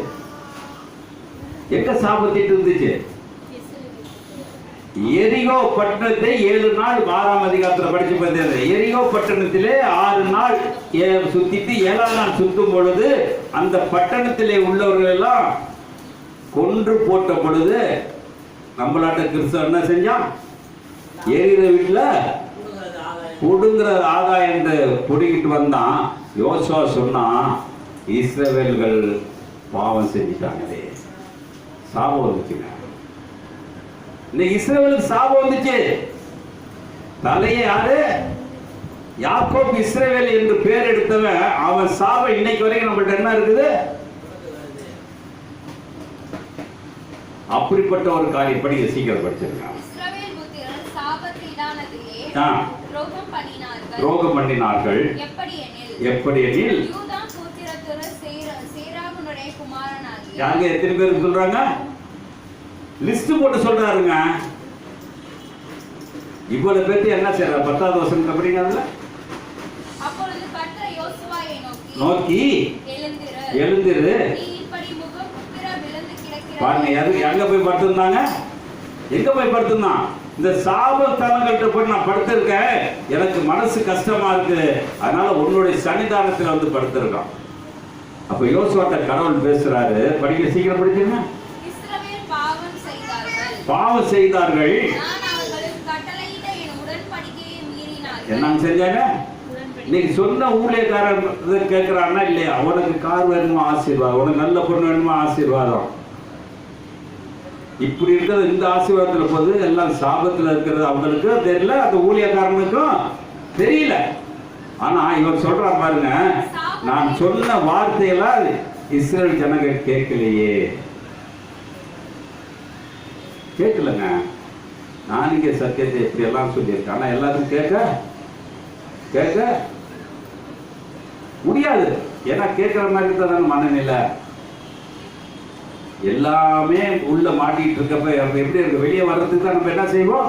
A: எங்க சாபத்திட்டு இருந்துச்சு? எரிகோ பட்டணத்தை 7 நாள் 6ஆம் அதிகாரத்தில் படிச்சு பார்த்தது. எரிகோ பட்டணத்திலே 6 நாள் சுத்திட்டு 7ஆம் நாள் சுத்தும் பொழுது அந்த பட்டணத்திலே உள்ளவர்கள் எல்லாம் கொன்று போட்ட பொழுது நம்மளாட்ட கிறிஸ்தவ என்ன செஞ்சான்? எரிகிற வீட்டுல புடுங்கிற ஆதாயம் என்று புடுங்கிட்டு வந்தான். யோசுவா சொன்னான், இஸ்ரவேல்கள் பாவம் செஞ்சிட்டாங்களே, சாபம் வந்துச்சுங்க. இன்னைக்கு இஸ்ரவேலுக்கு சாபம் வந்துச்சு. தலையே யாரு? யாக்கோப் இஸ்ரவேல் என்று பேர் எடுத்தவன். அவன் சாபம் இன்னைக்கு வரைக்கும் நம்மள்ட்ட என்ன இருக்குது? அப்படிப்பட்ட ஒரு காரியம். படிக்க சீக்கிரம் படிச்சிருக்கான். ரோகம் பண்ணினார்கள். எப்படி எனில் யாங்க எத்தனை பேர் சொல்றாங்க? லிஸ்ட் போட்டு சொல்றாருங்க. இவ்வளவு பேர்த்து என்ன செய்யற? 10வது வசனம் அப்படிங்க. அதுல நோக்கி எழுந்திரு. பாருங்க, எங்க போய் படுத்திருந்தாங்க? எங்க போய் படுத்திருந்தான்? இந்த சாபத்தலங்கள்ட்ட போய் நான் படுத்திருக்கேன், எனக்கு மனசு கஷ்டமா இருக்கு, அதனால உன்னுடைய சன்னிதானத்தில் வந்து படுத்திருக்கான். அப்ப யோசுவாட்ட கடவுள் பேசுறாரு. படிக்க சீக்கிரம் படிச்சுங்க. பாவம் செய்தார்கள். என்னன்னு செஞ்சாங்க? இன்னைக்கு சொன்ன ஊழியக்காரன் கேட்கிறான்னா இல்லையா? உனக்கு கார் வேணுமா? ஆசீர்வாதம். உனக்கு நல்ல பொண்ணு வேணுமா? ஆசீர்வாதம். இப்படி இருக்கிறது இந்த ஆசீர்வாதத்தில் போது எல்லாம் சாபத்தில் இருக்கிறது அவங்களுக்கு தெரியல, அந்த ஊழியக்காரனுக்கும் தெரியல. ஆனா இவர் சொல்றான் பாருங்க, நான் சொன்ன வார்த்தையெல்லாம் இஸ்ரேல் ஜனங்க கேட்கலையே. கேட்கலங்க. நான் இங்கே சத்தியத்தை எப்படி எல்லாம் சொல்லியிருக்கேன், ஆனா எல்லாரும் கேட்க முடியாது. ஏன்னா கேட்கிற மாதிரி தான் மனநிலை. எல்லாமே உள்ள மாட்டிட்டு இருக்கப்ப எப்படி இருக்கு? வெளியே வர்றதுக்கு தான் நம்ம என்ன செய்வோம்?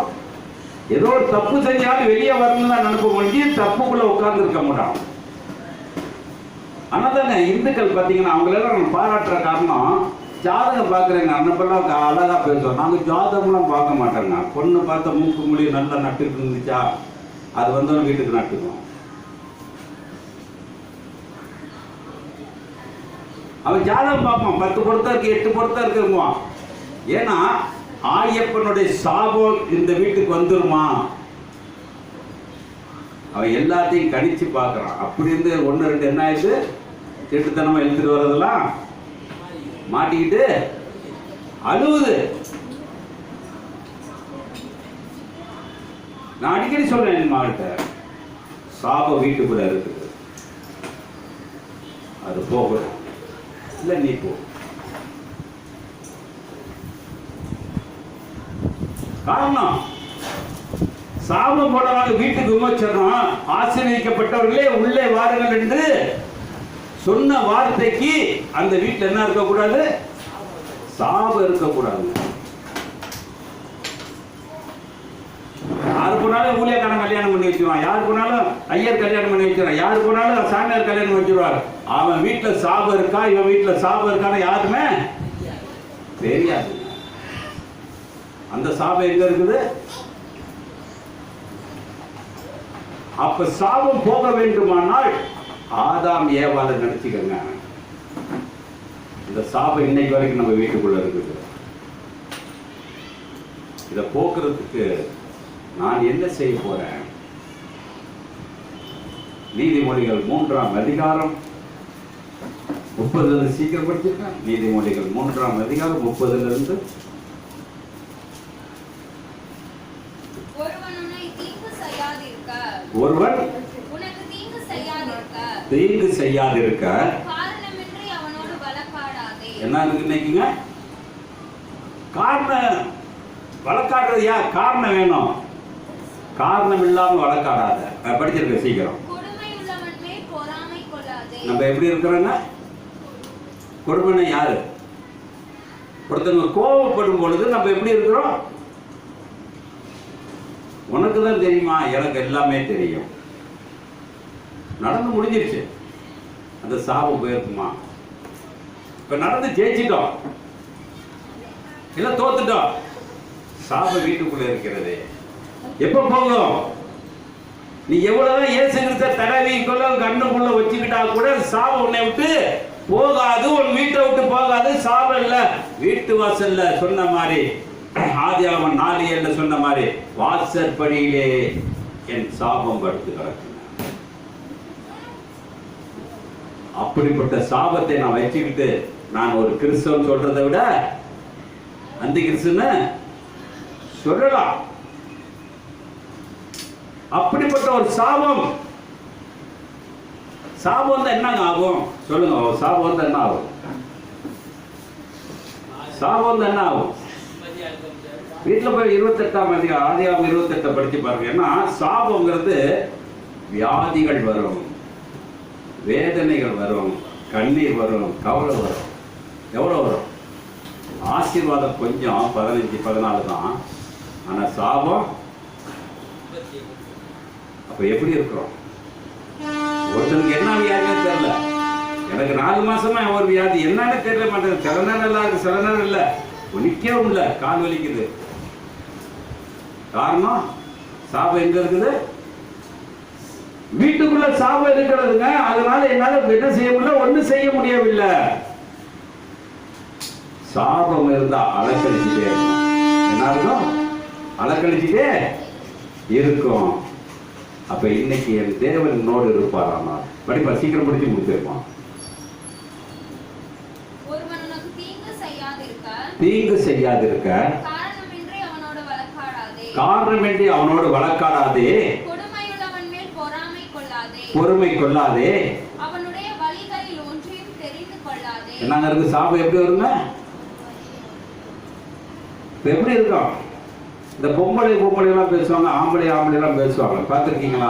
A: ஏதோ ஒரு தப்பு செஞ்சாலும் வெளியே வரணும்னு தான் நினைப்ப முடிஞ்சு தப்புக்குள்ள உட்கார்ந்து இருக்க மாட்டோம். ஆனா தானே இந்துக்கள் பார்த்தீங்கன்னா அவங்களெல்லாம் நம்ம பாராட்டுற காரணம், ஜாதகம் பார்க்குறேங்க. அன்னப்பெல்லாம் அழகா பேசுவோம். நாங்கள் ஜாதகம்லாம் பார்க்க மாட்டோங்க. பொண்ணு பார்த்த மூக்கு மொழி நல்லா நட்டுட்டு இருந்துச்சா, அது வந்தவங்க வீட்டுக்கு நட்டுக்குவோம். அவன் ஜாதகம் பார்ப்பான், 10 பொருத்தம் இருக்கு, 8 பொருத்தம் இருக்குமா. ஏன்னா ஆயப்பனுடைய சாபம் இந்த வீட்டுக்கு வந்துருமா, அவன் எல்லாத்தையும் கணிச்சு பார்க்கறான். அப்படி இருந்து 1-2 என்ன ஆயிடுது? திட்டுத்தனமா எழுதிட்டு வர்றதெல்லாம் மாட்டிக்கிட்டு அழுவுது. நான் அடிக்கடி சொல்றேன் என் மகிட்ட, சாபம் வீட்டுக்குள்ள இருக்குது, அது போகணும். இல்ல நீ போ. காரணம் சாபம் போடுறவங்க வீட்டுக்கு விமோச்சனம், ஆசீர்வதிக்கப்பட்டவர்களே உள்ளே வாருங்கள் என்று சொன்ன வார்த்தைக்கு அந்த வீட்டில் என்ன இருக்கக்கூடாது? சாபம் இருக்கக்கூடாது. யாரு போனாலும் ஊழியக்காரன் கல்யாணம் பண்ணி வச்சிருவான், யாரு போனாலும் ஐயர் கல்யாணம் பண்ணி வச்சிருவான், யாரு போனாலும் சாமியார் கல்யாணம் வச்சிருவார். அவன் வீட்டுல சாபம் இருக்கா, இவன் வீட்டுல சாபம் இருக்கான்னு யாருமே தெரியாது. அந்த சாபம் எங்க இருக்குது? அப்ப சாபம் போக வேண்டுமானால் ஆதாம் ஏவாளை நினைச்சுக்கங்க. இந்த சாபம் இன்னைக்கு வரைக்கும் நம்ம வீட்டுக்குள்ள இருக்குது. இதை போக்குறதுக்கு நான் என்ன செய்ய போறேன்? நீதிமொழிகள் 3ஆம் அதிகாரம் 30 சீக்கிரம் படிச்சிருக்கேன். நீதிமொழிகள் 3ஆம் அதிகாரம் 30
B: ஒருவன் உன்னை தீங்கு செய்யாதிருக்க
A: ஒருவன்
B: உனக்கு தீங்கு செய்யாதிருக்க
A: தீங்கு செய்யாதிருக்க
B: காரணமின்றி அவனோடு வழக்காடாதே.
A: என்ன இருக்குங்க? காரணம் வழக்காடுறது யார்? காரணம் வேணும். காரணம் இல்லாம வழக்காடாத. படிச்சிருக்க சீக்கிரம்.
B: கொடுமை உள்ளவன் மேல் பொறாமை கொள்ளாதே.
A: நம்ம எப்படி இருக்கிறோங்க? கொடுமைனா யாரு? ஒருத்தவங்க கோபப்படும் பொழுது நம்ம எப்படி இருக்கிறோம்? உனக்கு தான் தெரியுமா? எனக்கு எல்லாமே தெரியும். நடந்து முடிஞ்சிருச்சு. அந்த சாபம் போயிருக்குமா? இப்ப நடந்து ஜெயிச்சிட்டோம் இல்ல தோத்துட்டோம். சாபம் வீட்டுக்குள்ள இருக்கிறது. எப்ப போகும்? நீ எவ்வளவுதான் இயேசு கிறிஸ்த தடவிக்குள்ள கண்ணுக்குள்ள வச்சுக்கிட்டா கூட சாபம் உன்னை விட்டு போகாது. உன் வீட்டை விட்டு போகாது. சாபம் இல்ல. வீட்டு வாசல்ல சொன்ன மாதிரி ஆதியாகமம் 4:7 சொன்ன மாதிரி வாசற்படியிலே என் சாபம் படுத்து கிடக்கு. அப்படிப்பட்ட சாபத்தை நான் வச்சுக்கிட்டு நான் ஒரு கிறிஸ்தவன் சொல்றதை விட அந்த கிறிஸ்துன்னு சொல்லலாம். அப்படிப்பட்ட ஒரு சாபம். சாபம் வந்தா என்ன ஆகும் சொல்லுங்க? சாபம் வந்தா என்ன ஆகும்? சாபம் வந்தா என்ன ஆகும்? வீட்டில் போய் 28ஆம் அதிகாரம் ஆதியாகமம் 28 படிச்சு பாருங்க. ஏன்னா சாபங்கிறது வியாதிகள் வரும், வேதனைகள் வரும், கண்ணீர் வரும், கவலை வரும். எவ்வளோ வரும்? ஆசீர்வாதம் கொஞ்சம் 15-14 தான். ஆனால் சாபம் அப்போ எப்படி இருக்கிறோம்? ஒருத்தனுக்கு என்ன வியாதின்னு தெரியல. எனக்கு 4 மாசமா ஒரு வியாதி என்னன்னு தெரியல மாட்டேங்குது. சில நேரம் நல்லா இருக்கு, சில நேரம் இல்லை. நிற்கவும் இல்லை, கால் வலிக்குது. காரணம் சாபம் எங்க இருக்குது? வீட்டுக்குள்ள சாபம் இருக்கிறதுங்க. அதனால என்னால என்ன செய்ய முடியல? ஒன்றும் செய்ய முடியவில்லை. சாபம் இருந்தா அலக்கழிச்சுட்டே இருக்கும். என்ன இருக்கும்? அலக்கழிச்சுட்டே இருக்கும். அப்ப இன்னைக்கு என் தேவன் என்னோடு இருப்பாராமா? படிப்பா, சீக்கிரம் படிச்சு முடிச்சிருப்பான்.
B: ஒருவன் உனக்கு தீங்கு செய்யாதிருக்க
A: தீங்கு செய்யாதிருக்க
B: காரணமின்றி அவனோடு வழக்காடாதே.
A: காரணமின்றி அவனோடு வழக்காடாதே.
B: கொடுமையுள்ளவன் மேல் பொறாமை கொள்ளாதே.
A: பொறுமை கொள்ளாதே.
B: அவனுடைய வழிகளில் ஒன்றையும் தெரிந்து கொள்ளாதே.
A: என்னங்க இருக்கு? சாபம் எப்படி வருங்க? எப்படி இருக்கும்? இந்த பொம்பளை எல்லாம் பேசுவாங்க, ஆம்பளை எல்லாம் பேசுவாங்க. பார்த்துருக்கீங்களா?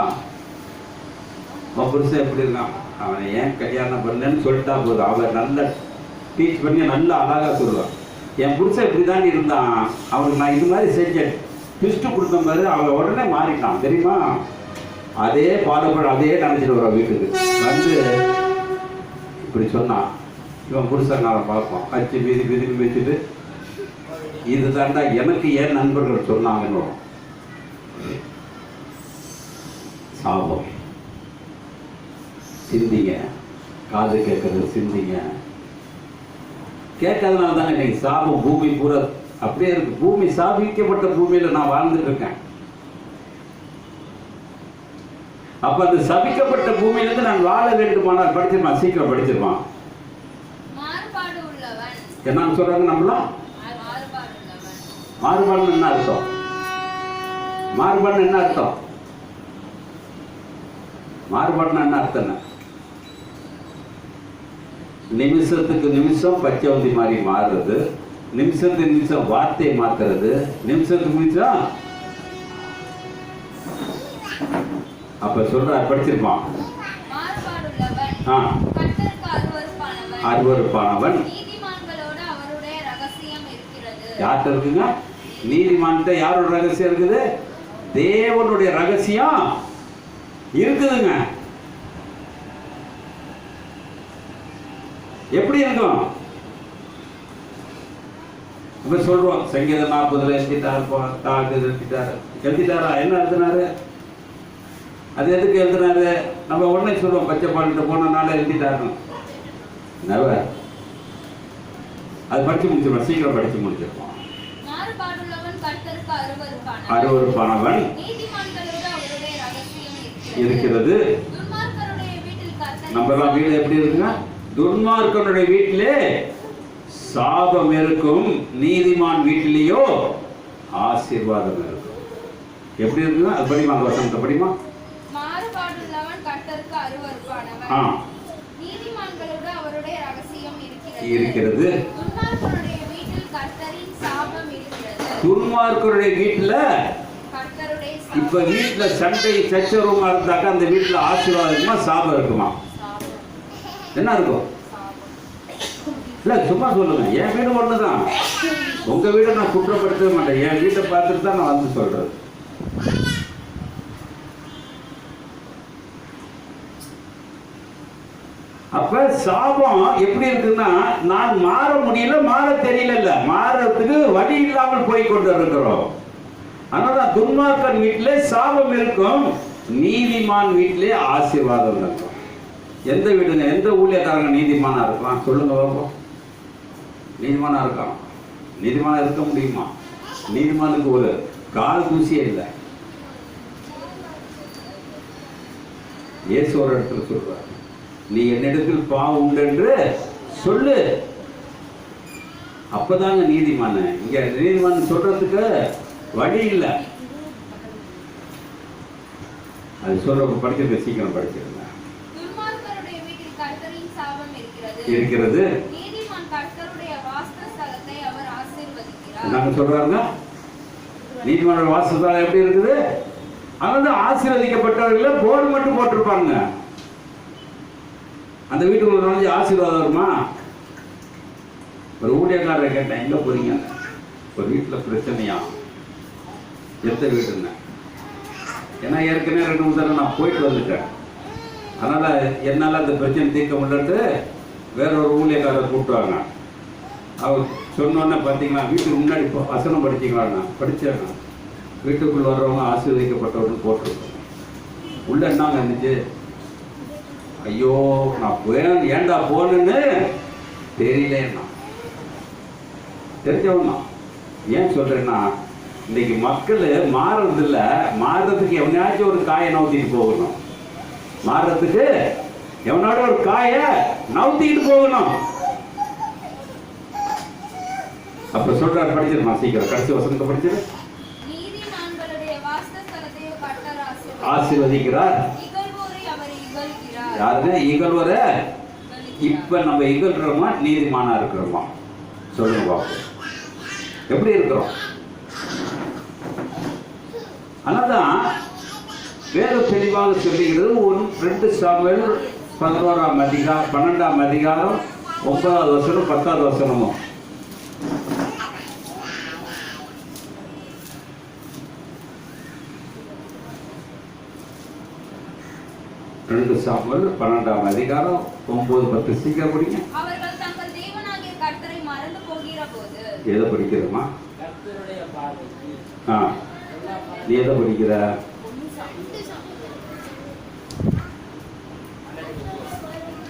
A: உன் புருஷன் எப்படி இருக்கான்? அவனை ஏன் கல்யாணம் பண்ணேன்னு சொல்லிட்டா போதும். அவன் நல்ல டீச் பண்ணி நல்லா அழகா சொல்லுவான். என் புருஷன் இப்படி தாண்டி இருந்தான், அவனுக்கு நான் இது மாதிரி செஞ்சேன், ட்விஸ்ட்டு கொடுத்த மாதிரி அவன் உடனே மாறிட்டான் தெரியுமா? அதே பாடப்பட அதே நினைச்சிட்டு வர வீட்டுக்கு வந்து இப்படி சொன்னான். இவன் புருஷன் நான் பார்ப்போம், அச்சு விதி வச்சுட்டு இது தாண்டா எனக்கு ஏன் நண்பர்கள் சொன்னாங்கன்னு. சாபம். சிந்திங்க. காது கேட்கறது சிந்திங்க. கேட்கறதுனால தாங்க இன்னைக்கு சாபம் பூமி பூரா அப்படியே இருக்கு. பூமி சாபிக்கப்பட்ட பூமியில நான் வாழ்ந்துட்டு இருக்கேன். அப்ப அந்த சபிக்கப்பட்ட பூமியிலிருந்து நான் வாழ வேண்டுமானால் படிச்சிருப்பான். சீக்கிரம் படிச்சிருப்பான். என்னன்னு சொல்றாங்க நம்மளாம்? மாறுபாடுன்னு என்ன அர்த்தம்? மாறுபாடுன்னு என்ன அர்த்தம்? மாறுபாடுன்னு என்ன அர்த்தம்? நிமிஷத்துக்கு நிமிஷம் பச்சைவந்தி மாதிரி மாறுறது, நிமிஷத்துக்கு நிமிஷம் வார்த்தையை மாத்துறது, நிமிஷத்துக்கு நிமிஷம். அப்ப சொல்ற படிச்சிருப்பான். அருவருப்பானவன் யார்கிட்ட இருக்குங்க? நீதிமான்கிட்ட யாரோட ரகசியம் இருக்குது? தேவனுடைய ரகசியம் இருக்குதுங்க. எப்படி இருக்கும்? இப்ப சொல்றோம் சங்கீதம் 40 எழுதிட்டாரா? என்ன எழுதினாரு? அது எதுக்கு எழுதினாரு? நம்ம உடனே சொல்லுவோம் பச்சை பாலிட்டு போனனால எழுதிட்டாரு. அது படிச்சு முடிச்சிருவோம். சீக்கிரம் படிச்சு முடிச்சிருப்போம். அருவருப்பானவன் இருக்கிறது. நம்ம எல்லாம் வீடு எப்படி இருக்குங்க? துன்மார்க்கனுடைய வீட்டிலே சாபம் இருக்கும், நீதிமான் வீட்டிலேயோ ஆசீர்வாதம் இருக்கும். எப்படி இருக்குங்க? அது படிமா, அந்த வசனத்தை படிமா.
B: மாறுபாடுள்ளவன் கர்த்தருக்கு அருவருப்பானவன். நீதிமான்களோடு அவருடைய ரகசியம் இருக்கிறது. துன்மார்க்கருடைய வீட்டில் கர்த்தரின் சாபம் இருக்கிறது.
A: துன்மார்க்கருடைய வீட்டுல இப்ப வீட்டுல சண்டை சச்சரவுமா இருந்தாக்கா அந்த வீட்டுல ஆசீர்வாதம் இருக்குமா சாபம் இருக்குமா? என்ன இருக்கும்? இல்ல சும்மா சொல்லுங்க. என் வீடு ஒண்ணுதான். உங்க வீட்டை நான் குற்றப்படுத்தவே மாட்டேன். என் வீட்டை பார்த்துட்டு தான் நான் வந்து சொல்றது. அப்ப சாபம் எப்படி இருக்குன்னா, நான் மாற முடியல, மாற தெரியல, மாறதுக்கு வழி இல்லாமல் போய் கொண்டு இருக்கிறோம். அதனால துன்மார்க்கன் வீட்டிலே சாபம் இருக்கும், நீதிமான் வீட்டிலே ஆசீர்வாதம் இருக்கும். எந்த வீடுங்க, எந்த ஊழியக்காரங்க நீதிமானா இருக்கலாம் சொல்லுங்க பார்ப்போம். நீதிமானா இருக்கான்? நீதிமானா இருக்க முடியுமா? நீதிமானுக்கு ஒரு கால் தூசியே இல்லை. இயேசு ஒரு இடத்துல சொல்றார், நீ என்னிடத்தில் பாவம் உண்டு என்று சொல்லு, அப்பதாங்க நீதிமான. இங்க நீதிமான் சொல்றதுக்கு வழி இல்லை. அது சொல்ற படிக்கிறது சீக்கிரம் படிச்சிருங்க. இருக்கிறது. நாங்க சொல்றாங்க நீதிமன்ற வாசஸ்தலம் எப்படி இருக்குது? அங்க ஆசீர்வதிக்கப்பட்டவர்கள போர்டு மட்டும் போட்டிருப்பாங்க. அந்த வீட்டுக்குள்ள நுழைஞ்சு ஆசீர்வாதம் வருமா? ஒரு ஊழியக்காரரை கேட்டேன், எங்க போறீங்க? ஒரு வீட்டுல பிரச்சனையா? எந்த வீடுங்க? ஏன்னா ஏற்கனவே 2-3 தடவை நான் போயிட்டு வந்துட்டேன். அதனால என்னால் அந்த பிரச்சனை தீர்க்க முடியலட்டு வேற ஒரு ஊழியக்காரர் கூப்பிட்டுவாங்க. அவர் சொன்னோன்னே பார்த்தீங்கன்னா வீட்டுக்கு முன்னாடி வசனம் படிச்சிங்களாண்ணா? படித்தேண்ணா. வீட்டுக்குள்ள வர்றவங்க ஆசீர்வதிக்கப்பட்டவர்கள் போட்டிருக்கோம். உள்ள என்னங்க இருந்துச்சு? ஐயோ நான் ஏண்டா போனேன்னு தெரியலண்ணா. தெரிஞ்சவண்ணா. ஏன் சொல்றேன்னா, இன்னைக்கு மக்கள் மாறுறது இல்லை. மாறுறதுக்கு எவனாச்சும் ஒரு காயை நவுத்திட்டு போகணும். மாறுறதுக்கு எவனோட ஒரு காயை நவுத்திட்டு போகணும். அப்ப சொல்றாரு, படிச்சிருமா சீக்கிரம், கடைசி வசனத்தை படிச்சிரு. ஆசீர்வதிக்கிறார். யாருங்க இகழ்வர? இப்ப நம்ம இகழ்றோமா நீதிமானா இருக்கிறோமா? சொல்லுங்க பாப்போம், எப்படி இருக்கிறோம்? அதனால்தான் வேதம் தெளிவாக சொல்லுகிறது. 2 சாமுவேல் 11ஆம் அதிகாரம் 12ஆம் அதிகாரம் 9வது வசனம் 10வது வசனமும். சாமுவேல் 12ஆம் அதிகாரம் 9-10 சீக்கிரம் படிங்க.
B: அவர்கள் தங்கள் தேவனாகிய கர்த்தரை மறந்து போகிறபோது.
A: எதை படிக்கிறோமா? நீ எதை படிக்கிற?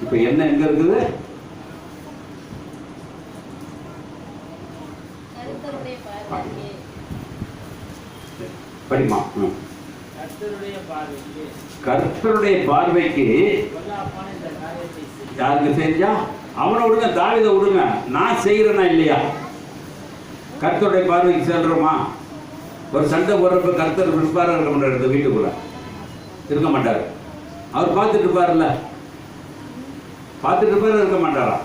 A: இப்ப என்ன எங்க இருக்குது? படிமா. கர்த்தருடைய பார்வைக்கு யாருக்கு செஞ்சா அவனை விடுங்க, தாவீதை விடுங்க. நான் செய்யறேனா இல்லையா? கர்த்தருடைய பார்வைக்கு செல்றோமா? ஒரு சண்டை போடுறப்ப கர்த்தர் இருப்பாரா இருக்க மாட்டார்? இந்த வீட்டுக்குள்ள இருக்க மாட்டார். அவர் பார்த்துட்டு இருப்பாருல்ல, பார்த்துட்டு இருப்பாரு, இருக்க மாட்டாரா?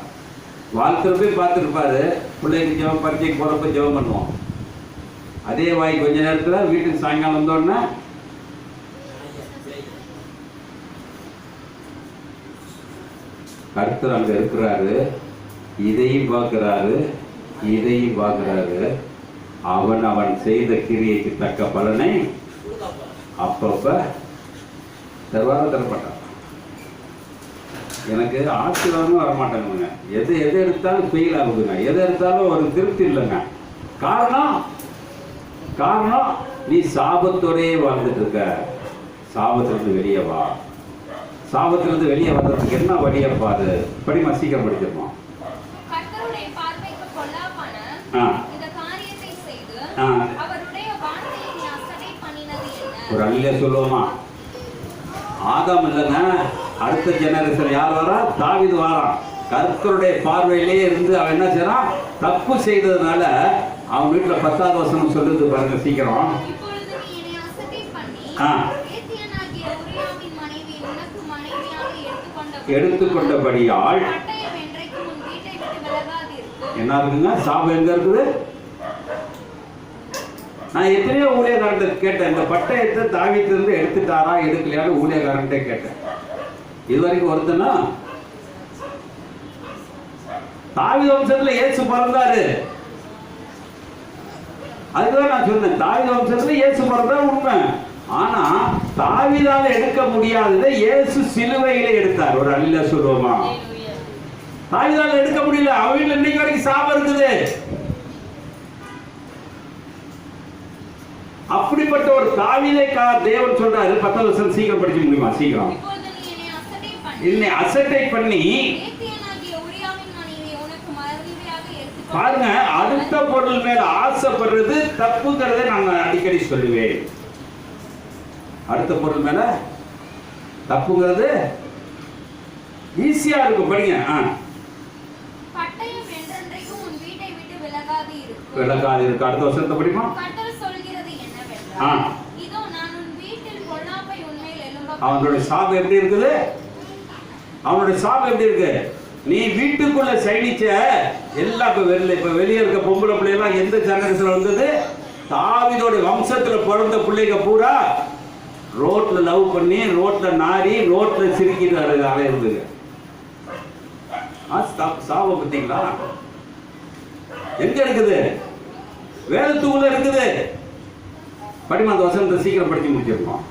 A: வாழ்த்துறப்ப பார்த்துட்டு இருப்பாரு. பிள்ளைக்கு ஜெபம், பரீட்சைக்கு போறப்ப ஜெபம் பண்ணுவோம். அதே வாய் கொஞ்ச நேரத்தில் வீட்டுக்கு சாயங்காலம் வந்தோடனே கர்த்தர் அங்க இருக்கிறாரு, இதையும் பார்க்கிறாரு, இதையும் பார்க்கிறாரு. அவன் செய்த கிரியைக்கு தக்க பலனை அப்பப்ப தரப்பட்டான். எனக்கு ஆசீர்வாதமும் வரமாட்டாங்க. எது எடுத்தாலும் ஃபெயில் ஆகுதுங்க. எது எடுத்தாலும் ஒரு திருப்தி இல்லைங்க. காரணம் நீ சாபத்தோடே வாழ்ந்துட்டு இருக்க. சாபத்திலிருந்து வெளியே வா. சாபத்திலிருந்து வெளியே வர்றதுக்கு என்ன வழியை பாரு. படிமா, சீக்கிரம் படிச்சிருமா. ஒரு அல்ல சொல்லுவோமா? ஆதாம் இல்லைங்க, அடுத்த ஜெனரேஷன் யார் வரா? தாவீது வாரான். கர்த்தருடைய பார்வையிலே இருந்து அவன் என்ன செய்யறான்? தப்பு செய்ததுனால அவன் வீட்டுல 10வது வசனம் சொல்லுது பாருங்க சீக்கிரம். எடுத்துக்கொண்டபடியால்
B: பட்டயம் என்றைக்கும் உன் வீட்டை விட்டு விலகாதிருக்கும்.
A: என்ன இருக்குங்க? சாபம் எங்க இருக்குது? நான் எத்தனையோ ஊழியக்காரன் கேட்டேன், இந்த பட்டயத்தை தாவீதிலிருந்து எடுத்துட்டாரா எடுக்கலையான்னு ஊழியக்காரன்ட்டே கேட்டேன். இதுவரைக்கும் ஒருத்தனா தாவீது வம்சத்துல இயேசு பிறந்தாரு. அதுதான் நான் சொன்னேன், தாவீது வம்சத்துல இயேசு பிறந்தா உண்மை. ஆனா தாவீதால எடுக்க முடியாததை இயேசு சிலுவையில எடுத்தார். ஒரு அல்ல சொல்லுவோமா? தாவீதால எடுக்க முடியல. அவங்க இன்னைக்கு வரைக்கும் சாபம் இருக்குது. அப்படிப்பட்ட ஒரு தாவீதை தேவன் சொல்றாரு. 10 வருஷம் சீக்கிரம் படிக்க முடியுமா? சீக்கிரம். என்னை அசட்டை பண்ணி பாருங்க. அடுத்த பொருள் மேல ஆசைப்படுறது தப்புங்கிறதை நான் அடிக்கடி சொல்லுவேன். அடுத்த பொருள் மேல தப்புங்கிறது ஈஸியா இருக்கும். படிங்க.
B: பட்டயம் என்றென்றைக்கும் உன் வீட்டை விட்டு விலகாது இருக்கும்.
A: விலகாது இருக்கு. அடுத்த வருஷத்தை படிமா.
B: கர்த்தர் சொல்கிறது என்னவென்றால், இதோ நான் உன் வீட்டில் பொல்லாப்பை உன்மேல் எழும்ப.
A: அவனுடைய சாபம் எப்படி இருக்குது? அவனுடைய சாபம் எப்படி இருக்கு? நீ வீட்டுக்குள்ள சைனிச்ச எல்லா இப்ப வெளியே இருக்க பொம்பளை பிள்ளைலாம் எந்த ஜெனரேஷன்ல வந்தது? தாவீதோட வம்சத்துல பிறந்த பிள்ளைங்க பூரா ரோட்ல லவ் பண்ணி, ரோட்ல நாரி, ரோட்ல சிரிக்கிட்டு இருந்தது. சாபம் பார்த்தீங்களா? எங்க இருக்குது? வேதத்துக்குள்ள இருக்குது. படிமா. அந்த வசனத்தை சீக்கிரம் படிச்சு முடிச்சிருக்கோம்.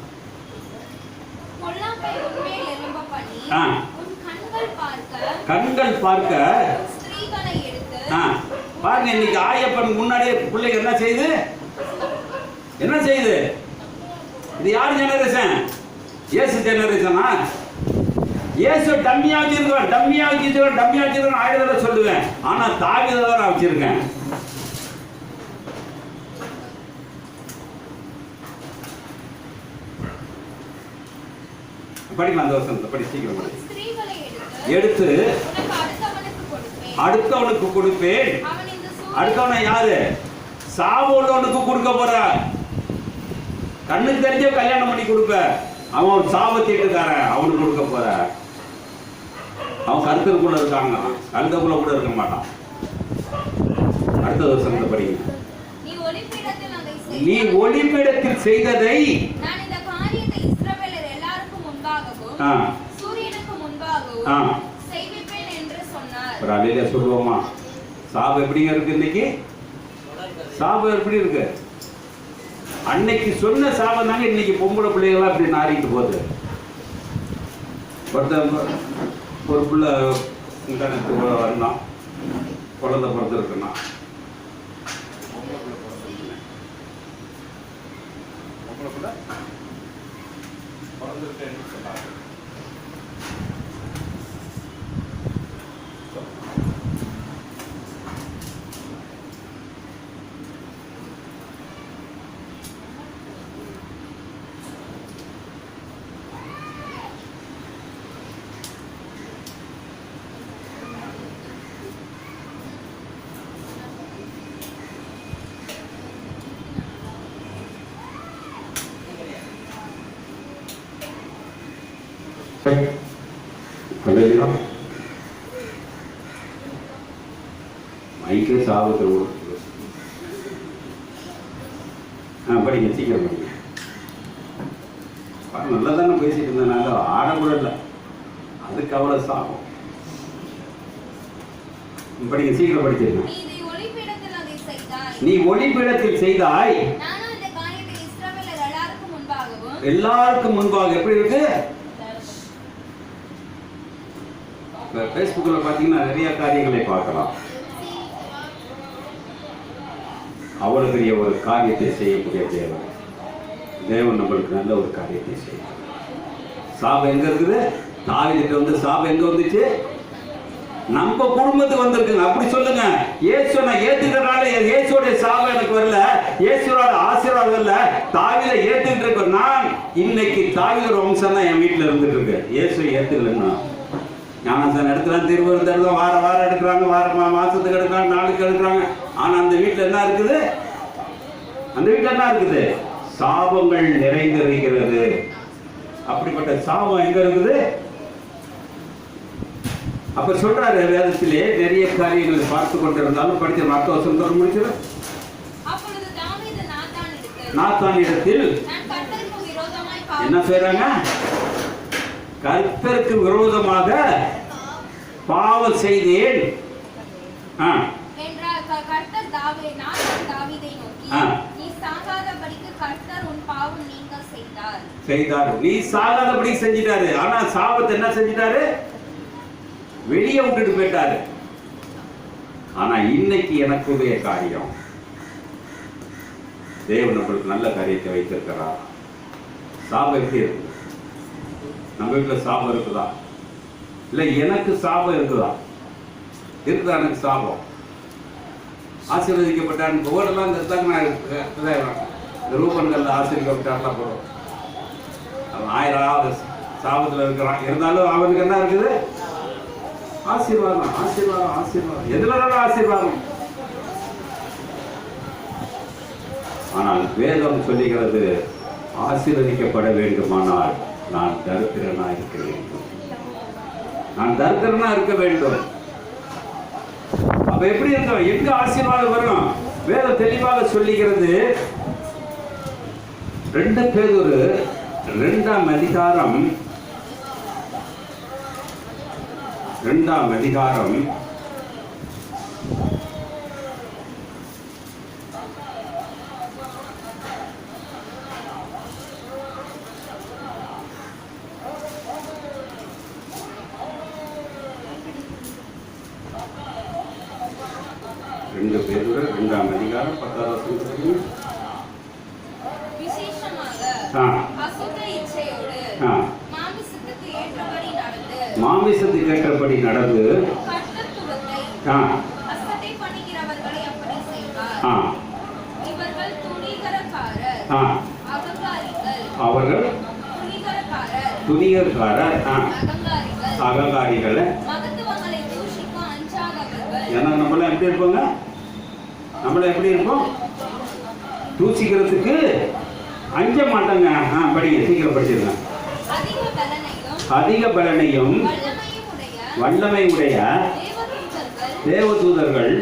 A: கண்கள் பார்க்க பாருங்க. இன்னைக்கு ஆயப்பன் முன்னாடியே பிள்ளைங்க என்ன செய்யுது? என்ன செய்யுது? இது யார் ஜெனரேஷன்? இயேசு ஜெனரேஷனா? இயேசு டம்மியா வச்சிருக்கேன், டம்மியா வச்சிருக்கேன், டம்மியா வச்சிருக்கேன் ஆயிரத்தை சொல்லுவேன். ஆனா தாவீதை தான் நான் வச்சிருக்கேன். படிக்கலாம். அந்த வசனத்தை படி சீக்கிரம் படி. எடுத்து அடுத்தவனுக்கு கொடுப்பேன். அடுத்தவனை யாரு? சாபம் உள்ளவனுக்கு கொடுக்க போற. கண்ணுக்கு தெரிஞ்ச கல்யாணம் பண்ணி கொடுப்ப. அவன் ஒரு சாபத்தீட்டுக்காரன், அவனுக்கு கொடுக்க போற. அவன் கருத்துக்குள்ள இருக்காங்க, கழுத்துக்குள்ள கூட இருக்க மாட்டான். அடுத்த வசனத்தை படிங்க. நீ ஒளிப்பிடத்தில் செய்ததை
B: சூரியனுக்கு முன்பாகவும் செய்விப்பேன் என்று சொன்னார்.
A: ஒரு அலையில சொல்லுவோமா? சாபம் எப்படிங்க இருக்கு? இன்னைக்கு சாபம் எப்படி இருக்கு? அன்னைக்கு சொன்ன சாபம் தாங்க இன்னைக்கு பொம்பளை பிள்ளைகள்லாம் இப்படி நாரிட்டு போகுது. ஒரு பிள்ளை இன்டர்நெட் வரலாம், குழந்தை பிறந்திருக்குன்னா பிறந்திருக்கேன்னு சொன்னாங்க. மைக்கே சாபத்தில் படிங்க. சீக்கிரம் படிங்க. நல்லா தானே பேசிட்டு இருந்தனால ஆட கூட இல்லை. அதுக்கு அவ்வளவு சாபம். படிங்க. சீக்கிரம் படிச்சிருங்க. நீ ஒளிப்பிடத்தில் செய்தாய். எல்லாருக்கும் முன்பாக. எப்படி இருக்கு? பேஸ்புக்ல பாத்தீங்கன்னா நிறைய காரியங்களை பார்க்கலாம். அவ்வளவு பெரிய ஒரு காரியத்தை செய்யக்கூடிய தேவன் நம்மளுக்கு நல்ல ஒரு காரியத்தை செய்யும். சாபம் எங்க இருக்குது? தாவீதுக்கு வந்து சாபம் எங்க வந்துச்சு? நம்ம குடும்பத்துக்கு வந்திருக்குங்க. அப்படி சொல்லுங்க. இயேசு நான் ஏத்துக்கிறனால இயேசுடைய சாபம் எனக்கு வரல, இயேசுவோட ஆசீர்வாதம் வரல, தாவீதை ஏத்துக்கிட்டு இருக்கேன். நான் இன்னைக்கு தாவீது வம்சம் தான் என் வீட்டுல இருந்துட்டு இருக்கு. இயேசு ஏத்துக்கலன்னா ஞானசான் எடுக்கிறாங்க, திருவருந்தம் வாரம் எடுக்கிறாங்க, மாசத்துக்கு எடுக்கிறாங்க, நாளுக்கு எடுக்கிறாங்க. ஆனா அந்த வீட்டுல என்ன இருக்குது? அந்த வீட்டுல என்ன இருக்குது? சாபங்கள் நிறைந்திருக்கிறது. அப்படிப்பட்ட சாபம் எங்க இருக்குது? அப்ப சொல்றாரு வேதத்திலே நிறைய காரியங்களை பார்த்து கொண்டிருந்தாலும் படிச்ச 4 வருஷம் தொடர்ந்து முடிச்சது.
B: அப்பொழுது தாவீது
A: நாத்தானிடத்தில் என்ன செய்றாங்க? கர்த்தருக்கு விரோதமாக பாவம் செய்தேன்
B: என்றார். கர்த்தர் தாவீதை நோக்கி, நீ சாகாதபடிக்கு கர்த்தர் உன் பாவம் நீங்க செய்தார்.
A: நீ சாகாதபடி செஞ்சிட்டாரு. ஆனா சாபத்தை என்ன செஞ்சிட்டாரு? வெளியே விட்டுட்டு போயிட்டாரு. ஆனா இன்னைக்கு எனக்குரிய காரியம், தேவன் நம்மளுக்கு நல்ல காரியத்தை வைத்திருக்கிறார். சாபம் எப்படி இருக்கு? நம்ம வீட்டுல சாபம் இருக்குதா? இல்ல எனக்கு சாபம் இருக்குதா? இருக்குதா? எனக்கு சாபம். ஆசீர்வதிக்கப்பட்டான் புகழெல்லாம் ரூபன்கள் ஆசீர்வதிக்கப்பட்டான்லாம் போடும். அவன் 1000 சாபத்துல இருக்கிறான். இருந்தாலும் அவனுக்கு என்ன இருக்குது? ஆசீர்வாதம், ஆசீர்வாதம், ஆசீர்வாதம். எதுல ஆசீர்வாதம்? ஆனால் வேதம் சொல்லுகிறது, ஆசீர்வதிக்கப்பட வேண்டுமானால் நான் தரித்திரனா இருக்க வேண்டும். நான் தரித்திரனா இருக்க வேண்டும். அப்ப எப்படி இருக்க? எங்க ஆசீர்வாதம் வரும்? வேதம் தெளிவாக சொல்லுகிறது. 2 பேதுரு 2ஆம் அதிகாரம் 2ஆம் அதிகாரம் 2 பேதுரு 2ஆம் அதிகாரம் 10ஆம் வசனம்.
B: விசேஷமாக அசுத்த இச்சையோடு
A: மாமிசத்துக்கு ஏற்றபடி நடந்து அவர்கள் துணிகரக்காரர், அகங்காரிகள். ஏன்னா நம்மள எப்படி இருப்போங்க? நம்மள எப்படி இருப்போம்? தூசிக்கிறதுக்கு அஞ்ச மாட்டாங்க. படிங்க, சீக்கிரம் படிச்சிருங்க. அதிக பலனையும் வல்லமை உடைய தேவதூதர்கள்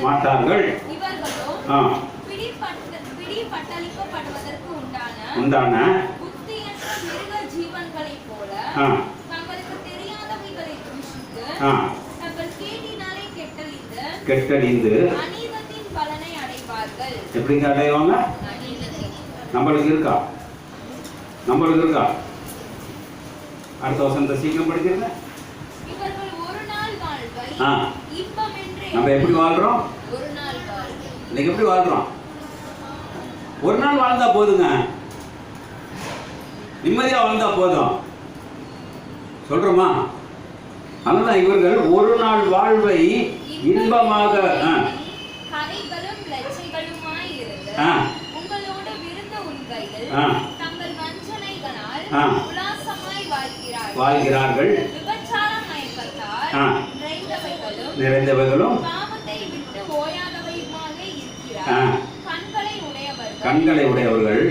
A: மாட்டார்கள். உண்டான கெட்டடிந்து எப்படிங்க அடைவாங்க? நம்மளுக்கு இருக்கா? நம்மளுக்கு இருக்கா? அடுத்த வசனத்தை சீக்கிரம் படிக்கிறேன். நம்ம எப்படி வாழ்றோம்? இன்னைக்கு எப்படி வாழ்றோம்? ஒரு நாள் வாழ்ந்தா போதுங்க. நிம்மதியா வாழ்ந்தா போதும். சொல்றோமா? அதனால இவர்கள் ஒரு நாள் வாழ்வை இன்பமாக வாழ்கிறார்கள். நிறைந்தவைகளும் கண்களை உடையவர்கள்.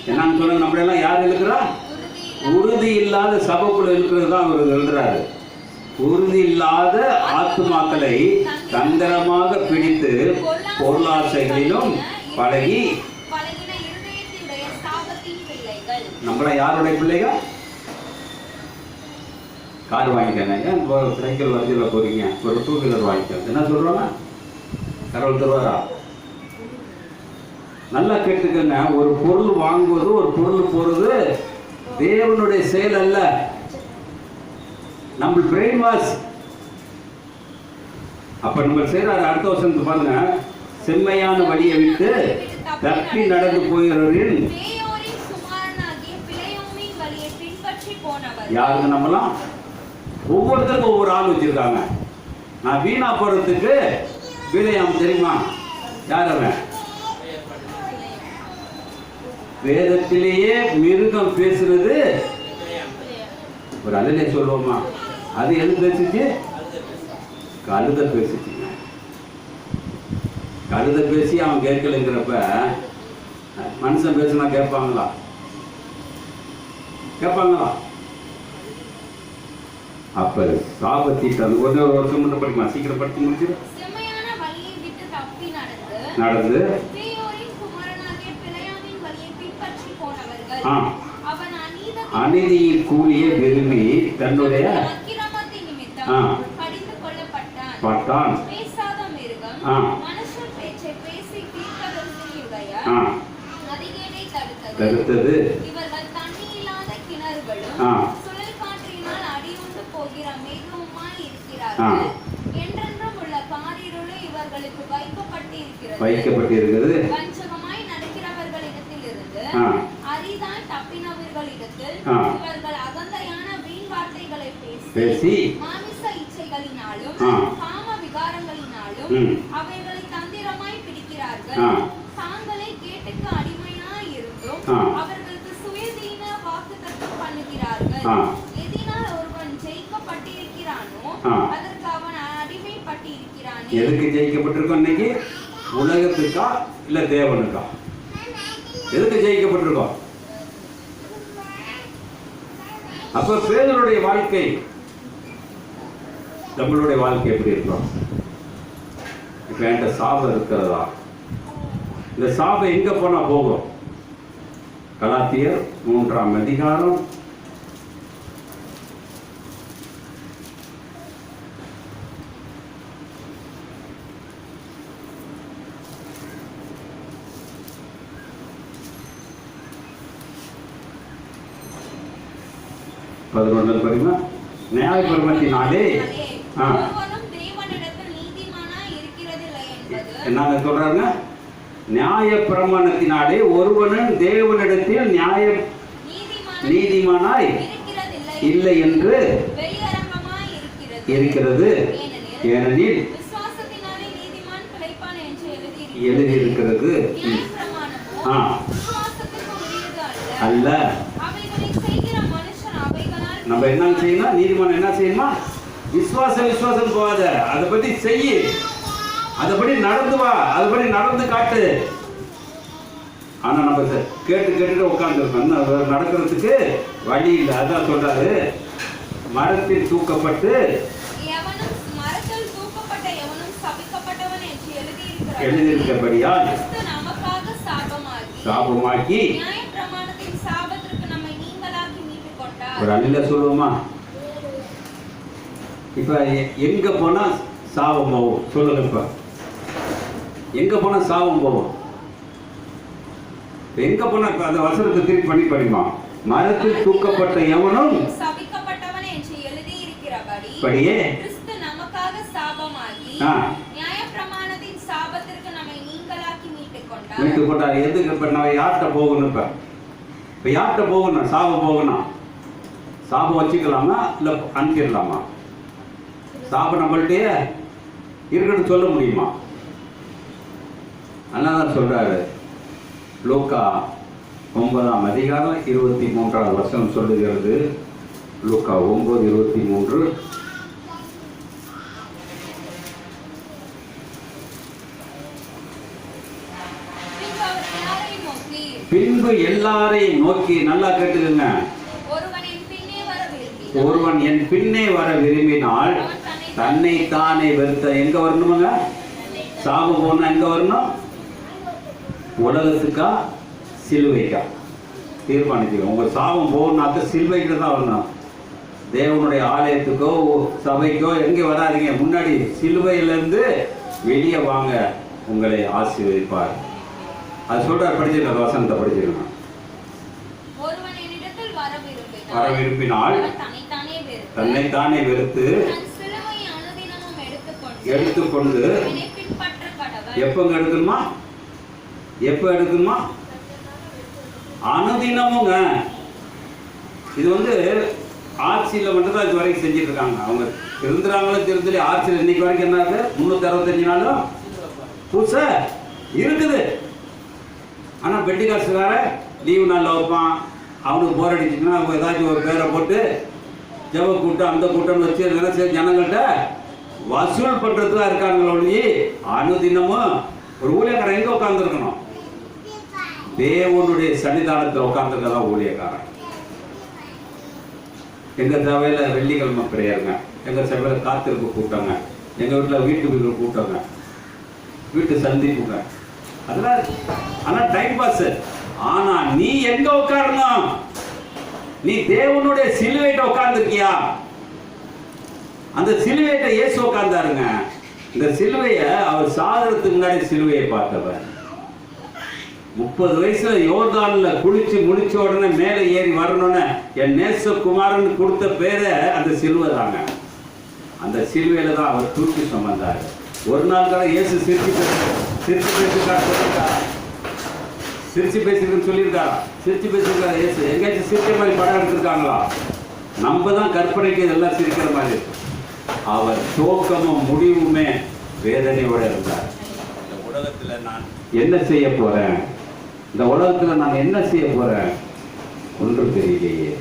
A: என்னன்னு சொன்ன நம்ம எல்லாம் யார் இருக்கிறா? உறுதி இல்லாத சபைக்குள்ள இருக்கிறது தான் அவர் எழுதுறாரு. உறுதி இல்லாத ஆத்துமாக்களை தந்திரமாக பிடித்து பொருளாசைகளிலும் பழகி. நம்மள யாருடைய பிள்ளைகள்? கார் வாங்கிக்கங்க, சைக்கிள் வண்டியில் போறீங்க, ஒரு 2 வீலர் வாங்கிக்க, என்ன சொல்றாங்க? கடவுள் தருவாரா? நல்லா கேட்டுக்கங்க. ஒரு பொருள் வாங்குவது, ஒரு பொருள் போறது தேவனுடைய செயல் அல்ல. நம்ம பிரெயின் வாஷ். அப்ப நம்ம செய்யறாரு. அடுத்த வருஷம் பாருங்க, செம்மையான வழியை விட்டு தப்பி நடந்து போகிறவரின் யாருங்க? நம்மளாம் ஒவ்வொருத்தருக்கும் ஒவ்வொரு ஆள் வச்சிருக்காங்க. நான் வீணா போறதுக்கு வீணையாம் தெரியுமா? யார் அவன்? வேதத்திலேயே மிருகம் பேசுறது ஒரு அழகே சொல்லுவோமா? அது எது பேசிச்சு? கழுத பேசிச்சுங்க. கழுத பேசி அவன் கேட்கலைங்கிறப்ப மனுஷன் பேசினா கேட்பாங்களா? கேட்பாங்களா? அப்ப சாபத்திட்டம் ஒரு வருஷம் மட்டும் படிக்குமா? சீக்கிரம் படிச்சு முடிச்சிரு.
B: செம்மையான வழியை விட்டு தப்பி
A: நடந்து
B: பேயோரின் குமாரனாகிய பிலேயாமின் வழியை பின்பற்றி போனவர்கள் அவன்
A: அநீதியின் கூலியை விரும்பி தன்னுடைய
B: அக்கிரமத்தின் நிமித்தம் கடிந்து கொள்ளப்பட்டான். பேசாத மிருகம் மனுஷன் பேச்சை பேசி தீர்க்கதரிசியுடைய நதிகேடை தடுத்தது. இவர்கள் தண்ணி இல்லாத கிணறுகளும் சுழல் காற்றினால் அடியுண்டு போகிற மேகமுமாய் இருக்கிறார்கள். என்றென்றும் உள்ள காரிருளு இவர்களுக்கு வைக்கப்பட்டிருக்கிறது. வஞ்சகமாய் நடக்கிறவர்களிடத்திலிருந்து அரிதாய் தப்பினவர்களிடத்தில் இவர்கள் அகந்தையான வீண் வார்த்தைகளை பேசி மாமிச இச்சைகளினாலும் காம விகாரங்களினாலும் அவைகளை தந்திரமாய் பிடிக்கிறார்கள். தாங்களே கேட்டுக்கு அடிமையாய் இருந்தும் அவர்களுக்கு சுயதீன வாக்குத்தத்தம் பண்ணுகிறார்கள். எதினால் ஒருவன் ஜெயிக்கப்பட்டிருக்கிறானோ அதற்கு அவன் அடிமைப்பட்டிருக்கிறானே.
A: எதுக்கு ஜெயிக்கப்பட்டிருக்கோம் இன்னைக்கு? உலகத்துக்கா இல்ல தேவனுக்கா? எதுக்கு ஜெயிக்கப்பட்டிருக்கோம்? அப்ப பேதருடைய வாழ்க்கை, நம்மளுடைய வாழ்க்கை எப்படி இருக்கும்? இப்ப என்கிட்ட சாபம் இருக்கிறதா? இந்த சாபம் எங்க போனா போகும்? கலாத்தியர் 3ஆம் அதிகாரம் 11 படிமா. நியாயப்பிரமாணத்தினாலே என்ன சொல்றாங்க? நியாயப்பிரமாணத்தினாலே ஒருவனும் தேவனிடத்தில் நீதிமானாய் இல்லை என்று இருக்கிறது. ஏனெனில் எழுதியிருக்கிறது அல்ல. நம்ம என்ன செய்யணும்? நீதிமான் என்ன செய்யணுமா? விசுவாசம் போகாத, அதை பத்தி செய்யு, அதுபடி நடந்து வா, அதுபடி நடந்து காட்டு. ஆனா நம்ம கேட்டுட்டு உட்கார்ந்துருக்கோம், நடக்கிறதுக்கு வழி இல்லை. அதான் சொல்றாரு, மரத்தில் தூக்கப்பட்டு எழுதியிருக்கிறபடியால் சாபமாக்கி ஒரு அல்ல சொல்லுவோமா? இப்ப எங்க போனா சாபம் போகும்? சொல்லுங்க. இப்ப எங்க போனா சாபம் போகும்? எங்க போனா அந்த வசனத்தை திருப்பி பண்ணி படிமா. மரத்தில் தூக்கப்பட்ட எவனும் படியே
B: கிறிஸ்து நமக்காக சாபமாகி நியாயப்பிரமாணத்தின் சாபத்திற்கு நம்மை நீங்களாக்கி மீட்டுக்
A: கொண்டார். எதுக்கு? இப்ப நான் யார்கிட்ட போகணும்? இப்ப யார்கிட்ட போகணும்? சாபம் போகணும். சாபம் வச்சுக்கலாமா இல்ல அனுப்பிடலாமா? சாபம் நம்மள்கிட்டயே இருக்குன்னு சொல்ல முடியுமா? அண்ணாதான் சொல்றாரு, லூக்கா 9ஆம் அதிகாரம் 23ஆம் வசனம் சொல்லுகிறது. லூக்கா 9:23. பின்பு எல்லாரையும் நோக்கி, நல்லா கேட்டுக்குங்க, ஒருவன் என் பின்னே வர விரும்பினால் தன்னை தானே வெறுத்த. எங்க வரணுமுங்க? சாபம் போனா எங்க வரணும்? உலகத்துக்கா சிலுவைக்கா? தீர்மானிச்சுக்கோ. உங்க சாபம் போகணும்னாக்க சிலுவைக்கு தான் வரணும். தேவனுடைய ஆலயத்துக்கோ சபைக்கோ எங்கே வராதிங்க. முன்னாடி சிலுவையிலிருந்து வெளியே வாங்க, உங்களை ஆசீர்வதிப்பார். அது சொல்றார். படிச்சிருக்க வசனத்தை படிச்சிருக்கோம். வர விரும்பினால் தன்னைத்தானே வெறுத்து எடுத்துக்கொண்டு எப்பங்க எடுக்கணுமா? எப்ப எடுக்கணுமா? அனுதினமுங்க. இது ஆட்சியில் மட்டும்தான் இது வரைக்கும் செஞ்சுட்டு இருக்காங்க. அவங்க திருந்துறாங்களோ திருந்தலி, ஆட்சியில் இன்னைக்கு வரைக்கும் என்ன இருக்கு? 365 நாளும் பூசை இருக்குது. ஆனா பெட்டிகாசுக்கார லீவு நாளில் வைப்பான். அவனுக்கு போர் அடிச்சுன்னா ஏதாச்சும் ஒரு பேரை போட்டு ஜெப கூட்டம் அந்த கூட்டம்னு வச்சு சரி ஜனங்கள்கிட்ட வசூல் பண்றதுலாம் இருக்காங்களோ ஒழிய அனுதினமும் ஒரு ஊழியக்காரன் எங்க உட்கார்ந்துருக்கணும்? தேவனுடைய சன்னிதானத்தில் உட்கார்ந்துருக்கதான் ஊழியக்காரன். எங்கள் சபையில் வெள்ளிக்கிழமை பிரேயருங்க, எங்கள் சபையில் காத்திருப்பு கூட்டங்க, எங்கள் வீட்டில் வீட்டுக்கு கூட்டங்க, வீட்டு சந்திப்புங்க, அதெல்லாம். ஆனால் டைம் பாஸ். ஆனால் நீ எங்க உட்காரணும்? நீ தேவனுடைய சிலுவைட்ட உட்கார்ந்துருக்கியா? அந்த சிலுவைட்ட இயேசு உட்கார்ந்தாருங்க. இந்த சிலுவையை அவர் சாகிறதுக்கு முன்னாடி சிலுவையை பார்த்தவர். 30 வயசுல யோர்தான்ல குளிச்சு முடிச்ச உடனே மேலே ஏறி வரணும்னு என் நேசகுமாரன் கொடுத்த பேரை அந்த சிலுவை தாங்க. அந்த சிலுவையில தான் அவர் தூக்கி சுமந்தார். ஒரு நாள் தான் இயேசு சிரிச்சு பேசிருக்குன்னு சொல்லியிருக்காரா? சிரிச்சு பேசியிருக்காரு இயேசு. எங்கேயாச்சும் சிரிக்கிற மாதிரி படம் எடுத்திருக்காங்களா? நம்ம தான் கற்பனைக்கு இதெல்லாம் சிரிக்கிற மாதிரி இருக்கு. அவர் துவக்கமும் முடிவுமே வேதனையோட இருந்தார். இந்த உலகத்துல நான் என்ன செய்ய போறேன்? இந்த உலகத்துல நான் என்ன செய்ய போறேன்? ஒன்றும் தெரியலையே.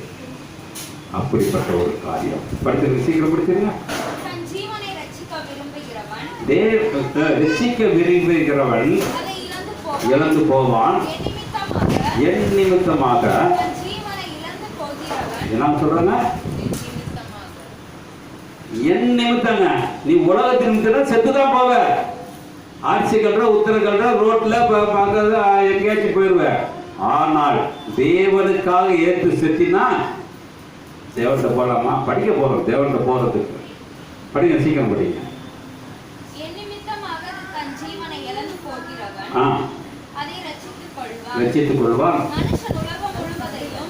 A: அப்படிப்பட்ட ஒரு காரியம். படிச்சிருக்க, சீக்கிரம் படிச்சிருங்க. ரட்சிக்க விரும்புகிறவன் இழந்து போவான், என் நிமித்தமாக. என்ன சொல்றாங்க? என் நிமித்தங்க. நீ உலகத்தின் நிமித்தம் செத்துதான் போவ. ஆட்சி கல்ற, உத்தர கல்ற, ரோட்ல எங்கேயாச்சும் போயிருவ. ஆனால் தேவனுக்காக ஏற்று செத்தினா தேவன்கிட்ட போகலாமா? படிக்க போறோம், தேவன்கிட்ட போறதுக்கு. படிங்க, சீக்கிரம் படிங்க. ரட்சித்துக் கொள்வான்.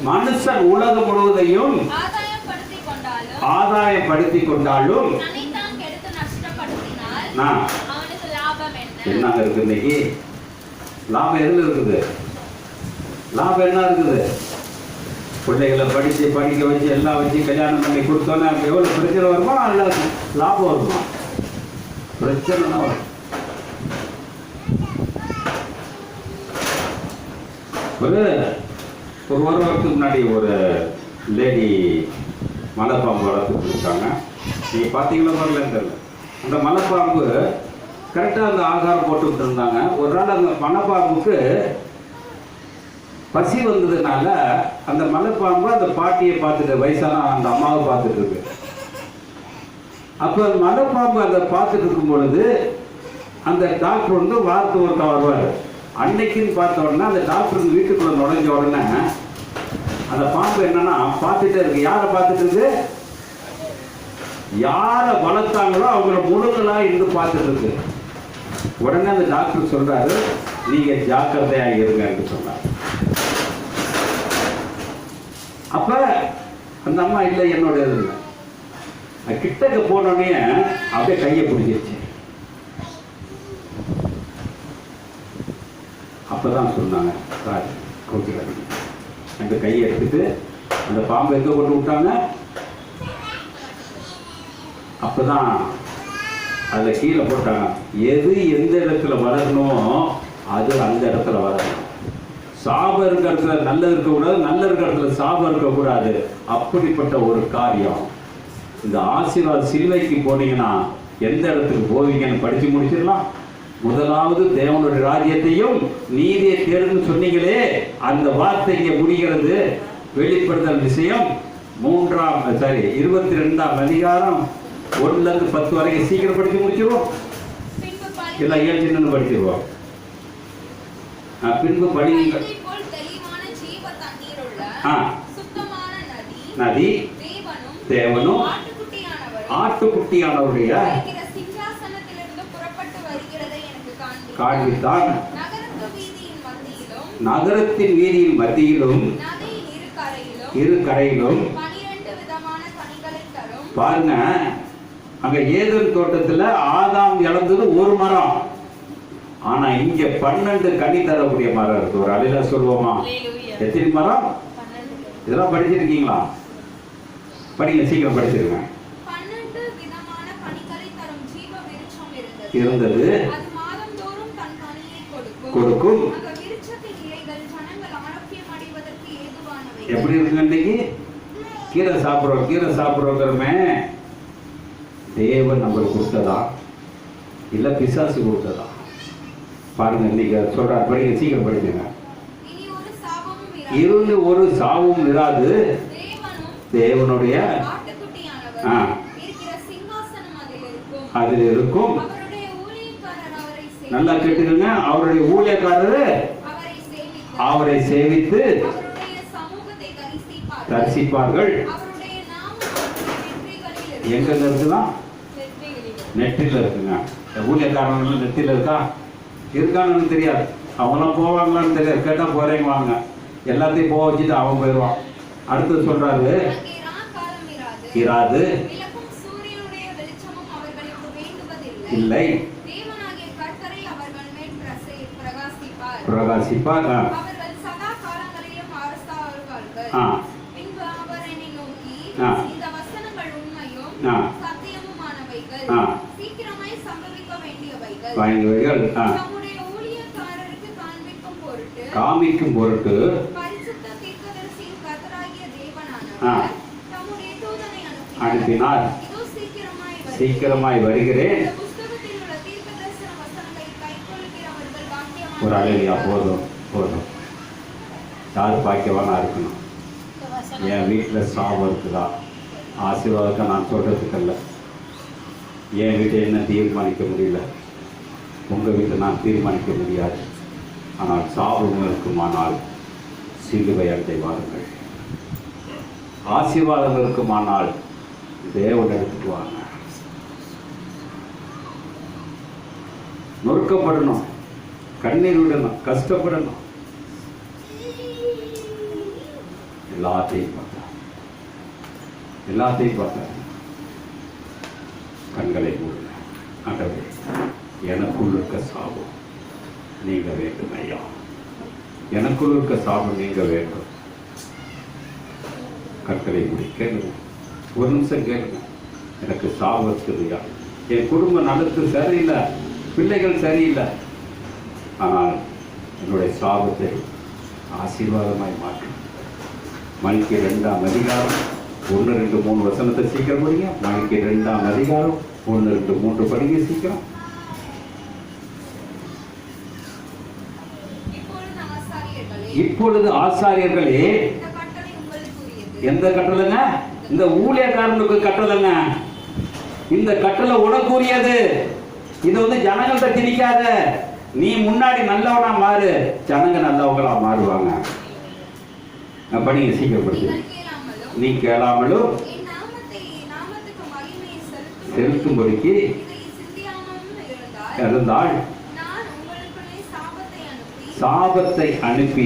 A: மனுஷன் உலகம் முழுவதையும் ஆதாயப்படுத்திக் கொண்டாலும் என்ன இருக்கு? இன்னைக்கு லாபம் எதுல இருக்குது? லாபம் என்ன இருக்குது? பிள்ளைகளை படிக்க வச்சு எல்லாம் வச்சு கல்யாணம் பண்ணி கொடுத்தோன்னா எவ்வளவு பிரச்சனை வருமா? அல்ல லாபம் வருமா? பிரச்சனை தான் வரும். ஒரு வருஷத்துக்கு முன்னாடி ஒரு லேடி மலைப்பாம்பு வளர்த்துட்டு இருக்காங்க. நீங்கள் பார்த்தீங்களா வரலன்னு தெரியல. அந்த மலைப்பாம்பு கரெக்டாக அந்த ஆகாரம் போட்டுக்கிட்டு இருந்தாங்க. ஒரு நாள் அந்த மலைப்பாம்புக்கு பசி வந்ததுனால அந்த மலைப்பாம்பு அந்த பாட்டியை பார்த்துட்டு, வயசான அந்த அம்மாவை பார்த்துட்டு இருக்கு. அப்போ மலைப்பாம்பு அதை பார்த்துட்டு இருக்கும் பொழுது அந்த டாக்டர் வந்து வாரத்து ஒருக்கா வருவார். அன்னைக்குன்னு பார்த்த உடனே அந்த டாக்டருக்கு வீட்டுக்குள்ள நுழைஞ்ச உடனே அந்த பாம்பு என்னன்னா பார்த்துட்டே இருக்கு. யாரை பார்த்துட்டு இருக்கு? யாரை வளர்த்தாங்களோ அவங்கள முழுங்களா இருந்து பார்த்துட்டு இருக்கு. உடனே அந்த டாக்டர் சொல்றாரு, நீங்க ஜாக்கிரதையா இருங்கன்னு சொன்னார். அப்ப அந்த அம்மா இல்லை, என்னோட இல்லை. கிட்டக்க போனோடனே அப்படியே கையை பிடிச்சிருச்சு. அப்பதான் சொன்னாங்க, சார் கோச்சிக்காதீங்க. அந்த கையை எடுத்துட்டு அந்த பாம்பை எங்க கொண்டு விட்டாங்க. அப்பதான் அதில் கீழே போட்டாங்க. எது எந்த இடத்துல வளரணுமோ அது அந்த இடத்துல வளரணும். சாபம் இருக்கிற இடத்துல நல்லது இருக்கக்கூடாது, நல்ல இருக்கிற இடத்துல சாபம் இருக்கக்கூடாது. அப்படிப்பட்ட ஒரு காரியம். இந்த ஆசீர்வாத சிலுவைக்கு போனீங்கன்னா எந்த இடத்துக்கு போவீங்கன்னு படிச்சு முடிச்சிடலாம். முதலாவது தேவனுடைய ராஜ்யத்தையும் நீதியை தேர்ந்து சொன்னீங்களே, அந்த வார்த்தை இங்கே முடிகிறது. வெளிப்படுத்தல் விஷயம் 22ஆம் அதிகாரம் 1-10 வரைக்கும் சீக்கிரம் படிச்சு முடிச்சிருவோம். எல்லாம் 7 சின்ன படிச்சிருவோம். பின்பு படிங்கள். நதி தேவனும் ஆட்டுக்குட்டியானவருடைய காண்பித்தான். நகரத்தின் வீதியின் மத்தியிலும் இரு கரையிலும் பாருங்க. அங்க ஏதேன் தோட்டத்துல ஆதாம் இழந்தது ஒரு மரம். ஆனா இங்க 12 கனி தரக்கூடிய மரம் இருக்கு. ஒரு அலையில சொல்லுவோமா? எத்தனை மரம்? இதெல்லாம் படிச்சிருக்கீங்களா? படிங்க, சீக்கிரம் படிச்சிருங்க.
B: 12 விதமான கனிகளை தரும் ஜீவ விருட்சம்
A: இருந்தது. கொடுக்கும். எப்படி இருக்கு? இன்னைக்கு கீரை சாப்பிடுறோங்கிறமே தேவன் நம்மளுக்கு கொடுத்ததா இல்ல பிசாசு கொடுத்ததா? பாருங்க, இன்னைக்கு சொல்றாரு. படிங்க, சீக்கிரம் படிச்சுங்க. இருந்து ஒரு சாவும் இராது, தேவனுடைய
B: ஆட்டுக்குட்டியானவர் இருக்கிற சிங்காசனம்
A: அதில் இருக்கும்.
B: அவருடைய ஊழியக்காரர் அவரை
A: நல்லா கேட்டுக்கங்க, அவருடைய ஊழியக்காரர் அவரை சேவித்து
B: அவருடைய சமூகத்தை
A: தரிசிப்பார்கள்.
B: அவருடைய நாமம்
A: எங்க இருக்குதான்? நெற்றில இருக்குங்க. ஊழியக்காரர்கள் நெற்றில இருக்கா? இருக்கான்னு தெரியாது. அவங்களாம் போவாங்களான்னு தெரியாது. கேட்டா போறேங்க வாங்க, எல்லாத்தையும் போக வச்சுட்டு அவன் போயிடுவான். அடுத்து சொல்றாரு, இராது இல்லை, பிரகாசிப்பார். காமிக்கும் பொருட்டு அனுப்பினார். சீக்கிரமாய் வருகிறேன். ஒரு அழகியா போதும் போதும். யார் பாக்கியவானா இருக்கணும்? என் வீட்டில் சாபம் இருக்குதா? ஆசீர்வாதத்தை நான் சொல்றதுக்கல்ல. என் வீட்டை என்ன தீர்மானிக்க முடியல, உங்கள் வீட்டை நான் தீர்மானிக்க முடியாது. ஆனால் சாபம் இருக்குமானால் சிலுவை அண்டை வாருங்கள். ஆசீர்வாதம் இருக்குமானால் தேவன் எடுத்துட்டு வாங்க. நொறுக்கப்படணும், கண்ணீர் விடணும், கஷ்டப்படணும். எல்லாத்தையும் பார்த்தா கண்களை மூடுங்க. ஆண்டவரே, எனக்குள் இருக்க சாபம் நீங்க வேண்டும் ஐயா. எனக்குள் இருக்க சாபம் நீங்க வேண்டும். கண்களை மூடி கேளுங்க. ஒரு நிமிஷம் கேளுங்க. எனக்கு சாபம் இருக்குதுயா, என் குடும்ப நடத்து சரியில்லை, பிள்ளைகள் சரியில்லை. ஆனால் என்னுடைய சாபத்தை ஆசீர்வாதமாய் மாற்றும். மணிக்கு 2ஆம் அதிகாரம் 1, 2, 3 வசனத்தை சீக்கிரம் படிங்க. மணிக்கு 2ஆம் அதிகாரம் 1, 2, 3 படிங்க சீக்கிரம். இப்பொழுது ஆசாரியர்களே, எந்த கட்டளைங்க? இந்த ஊழியக்காரனுக்கு கட்டளைங்க. இந்த கட்டளை உனக்குரியது. இது ஜனங்கள்கிட்ட திணிக்காத. நீ முன்னாடி நல்லவனா மாறு, ஜனங்க நல்லவங்களா மாறுவாங்க. படிங்க சீக்கிரம் படிங்க. நீ கேளாமலும் செலுத்தும்படிக்கு இருந்தால் சாபத்தை அனுப்பி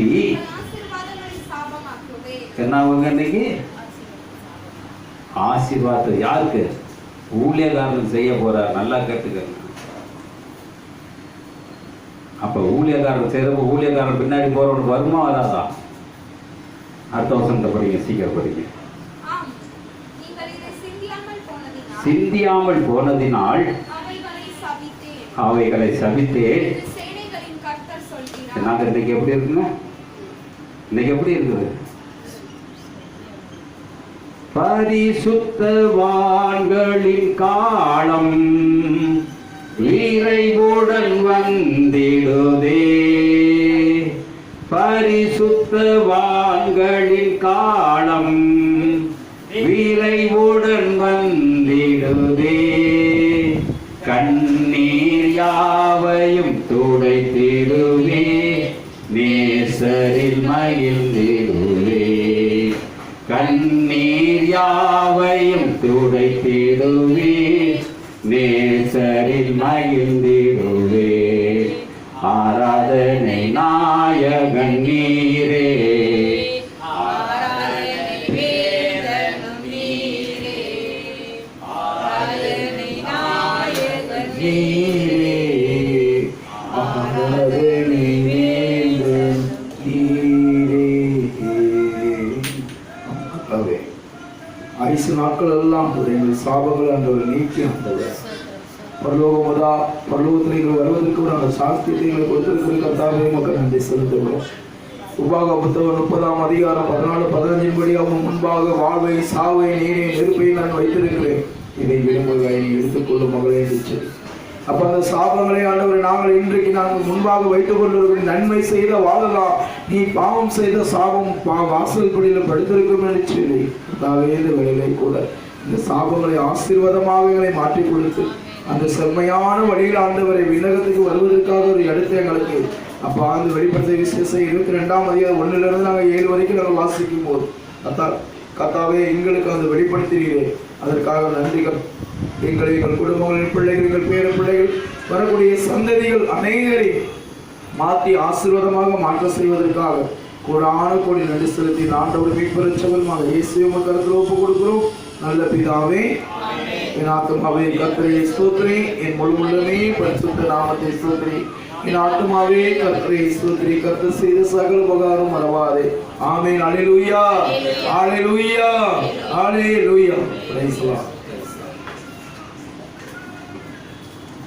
A: என்ன இன்னைக்கு ஆசீர்வாதம் யாருக்கு? ஊழியக்காரன் செய்ய போற. நல்லா கேட்டுக்கங்க. அப்ப ஊழியக்காரன் செய்யறப்ப ஊழியக்காரன் பின்னாடி போறவனுக்கு வருமா வராதா? அடுத்த வசனத்தை படிங்க சீக்கிரம் படிங்க. சிந்தியாமல் போனதினால் அவைகளை சபித்தேன். நாங்க இன்னைக்கு எப்படி இருக்குங்க? இன்னைக்கு எப்படி இருக்குது? பரிசுத்தவான்களின் காலம் விரைவுடன் வந்திடுதே. பரிசுத்தவான்களின் காலம் விரைவுடன் வந்திடுதே. கண்ணீர் யாவையும் துடைத்திடுவே, நேசரில் மகிழ்ந்திடுவே. கண்ணீர் யாவையும் துடைத்திடுவே, நேசரில் மகிழ்ந்திடுவே. ஆராதனை நாயகன் நீரே,
C: ஐசு நாட்கள் எல்லாம் எங்கள் சாபங்கள் அந்த நீக்கி வந்தது. பரலோகத்தில் எங்கள் வருவதற்கு நாங்கள் சாஸ்தியத்தை எங்களை கொடுத்திருக்கிற கர்த்தாவே மக்கள் நன்றி செலுத்துகிறோம். உபாக புத்தகம் 30ஆம் அதிகாரம் 14, 15 படி அவன் முன்பாக வாழ்வை, சாவை, நீரை, நெருப்பை நான் வைத்திருக்கிறேன். இதை விரும்புக, நீ எடுத்துக்கொள்ளும் மகளே. அப்ப அந்த சாபங்களை ஆண்டவரை நாங்கள் இன்றைக்கு நாங்கள் முன்பாக வைத்துக் கொண்டிருக்கிற நன்மை செய்த வாழலாம், நீ பாவம் செய்த சாபம் வாசல் படியில் படுத்திருக்கும் என்று சொல்லி இந்த வேலை கூட இந்த சாபங்களை ஆசீர்வாதமாக எங்களை மாற்றி கொடுத்து அந்த செம்மையான வழியில் ஆண்டவரை விண்ணகத்துக்கு வருவதற்காக ஒரு இடத்தை எங்களுக்கு அப்போ அந்த வெளிப்படுத்த விசேஷம் 22ஆம் அதிகாரம் 1லிருந்து நாங்கள் 7 வரைக்கும் நாங்கள் வாசிக்கும் போது கர்த்தாவே எங்களுக்கு அந்த வெளிப்படுத்துகிறீரே, அதற்காக நன்றிகள். எங்கள் குடும்பங்களின் பிள்ளைகள், எங்கள் பேர பிள்ளைகள், வரக்கூடிய சந்ததிகள் அனைவரை மாற்றி ஆசீர்வாதமாக மாற்ற செய்வதற்காக கோடி நன்றி செலுத்தி ஆண்டவர் மீட்பெருச்சவருமாக இயேசுவை கருத்தில் ஒப்பு கொடுக்கிறோம். நல்ல பிதாவே, என் ஆத்துமாவே கர்த்தரை ஸ்தோத்திரி, என் முழு உள்ளமே பரிசுத்த நாமத்தை ஸ்தோத்திரி. என் ஆத்துமாவே கர்த்தரை ஸ்தோத்திரி, கர்த்தர் செய்த சகல உபகாரம் மறவாதே. ஆமென். அல்லேலூயா, அல்லேலூயா, அல்லேலூயா. Praise the Lord.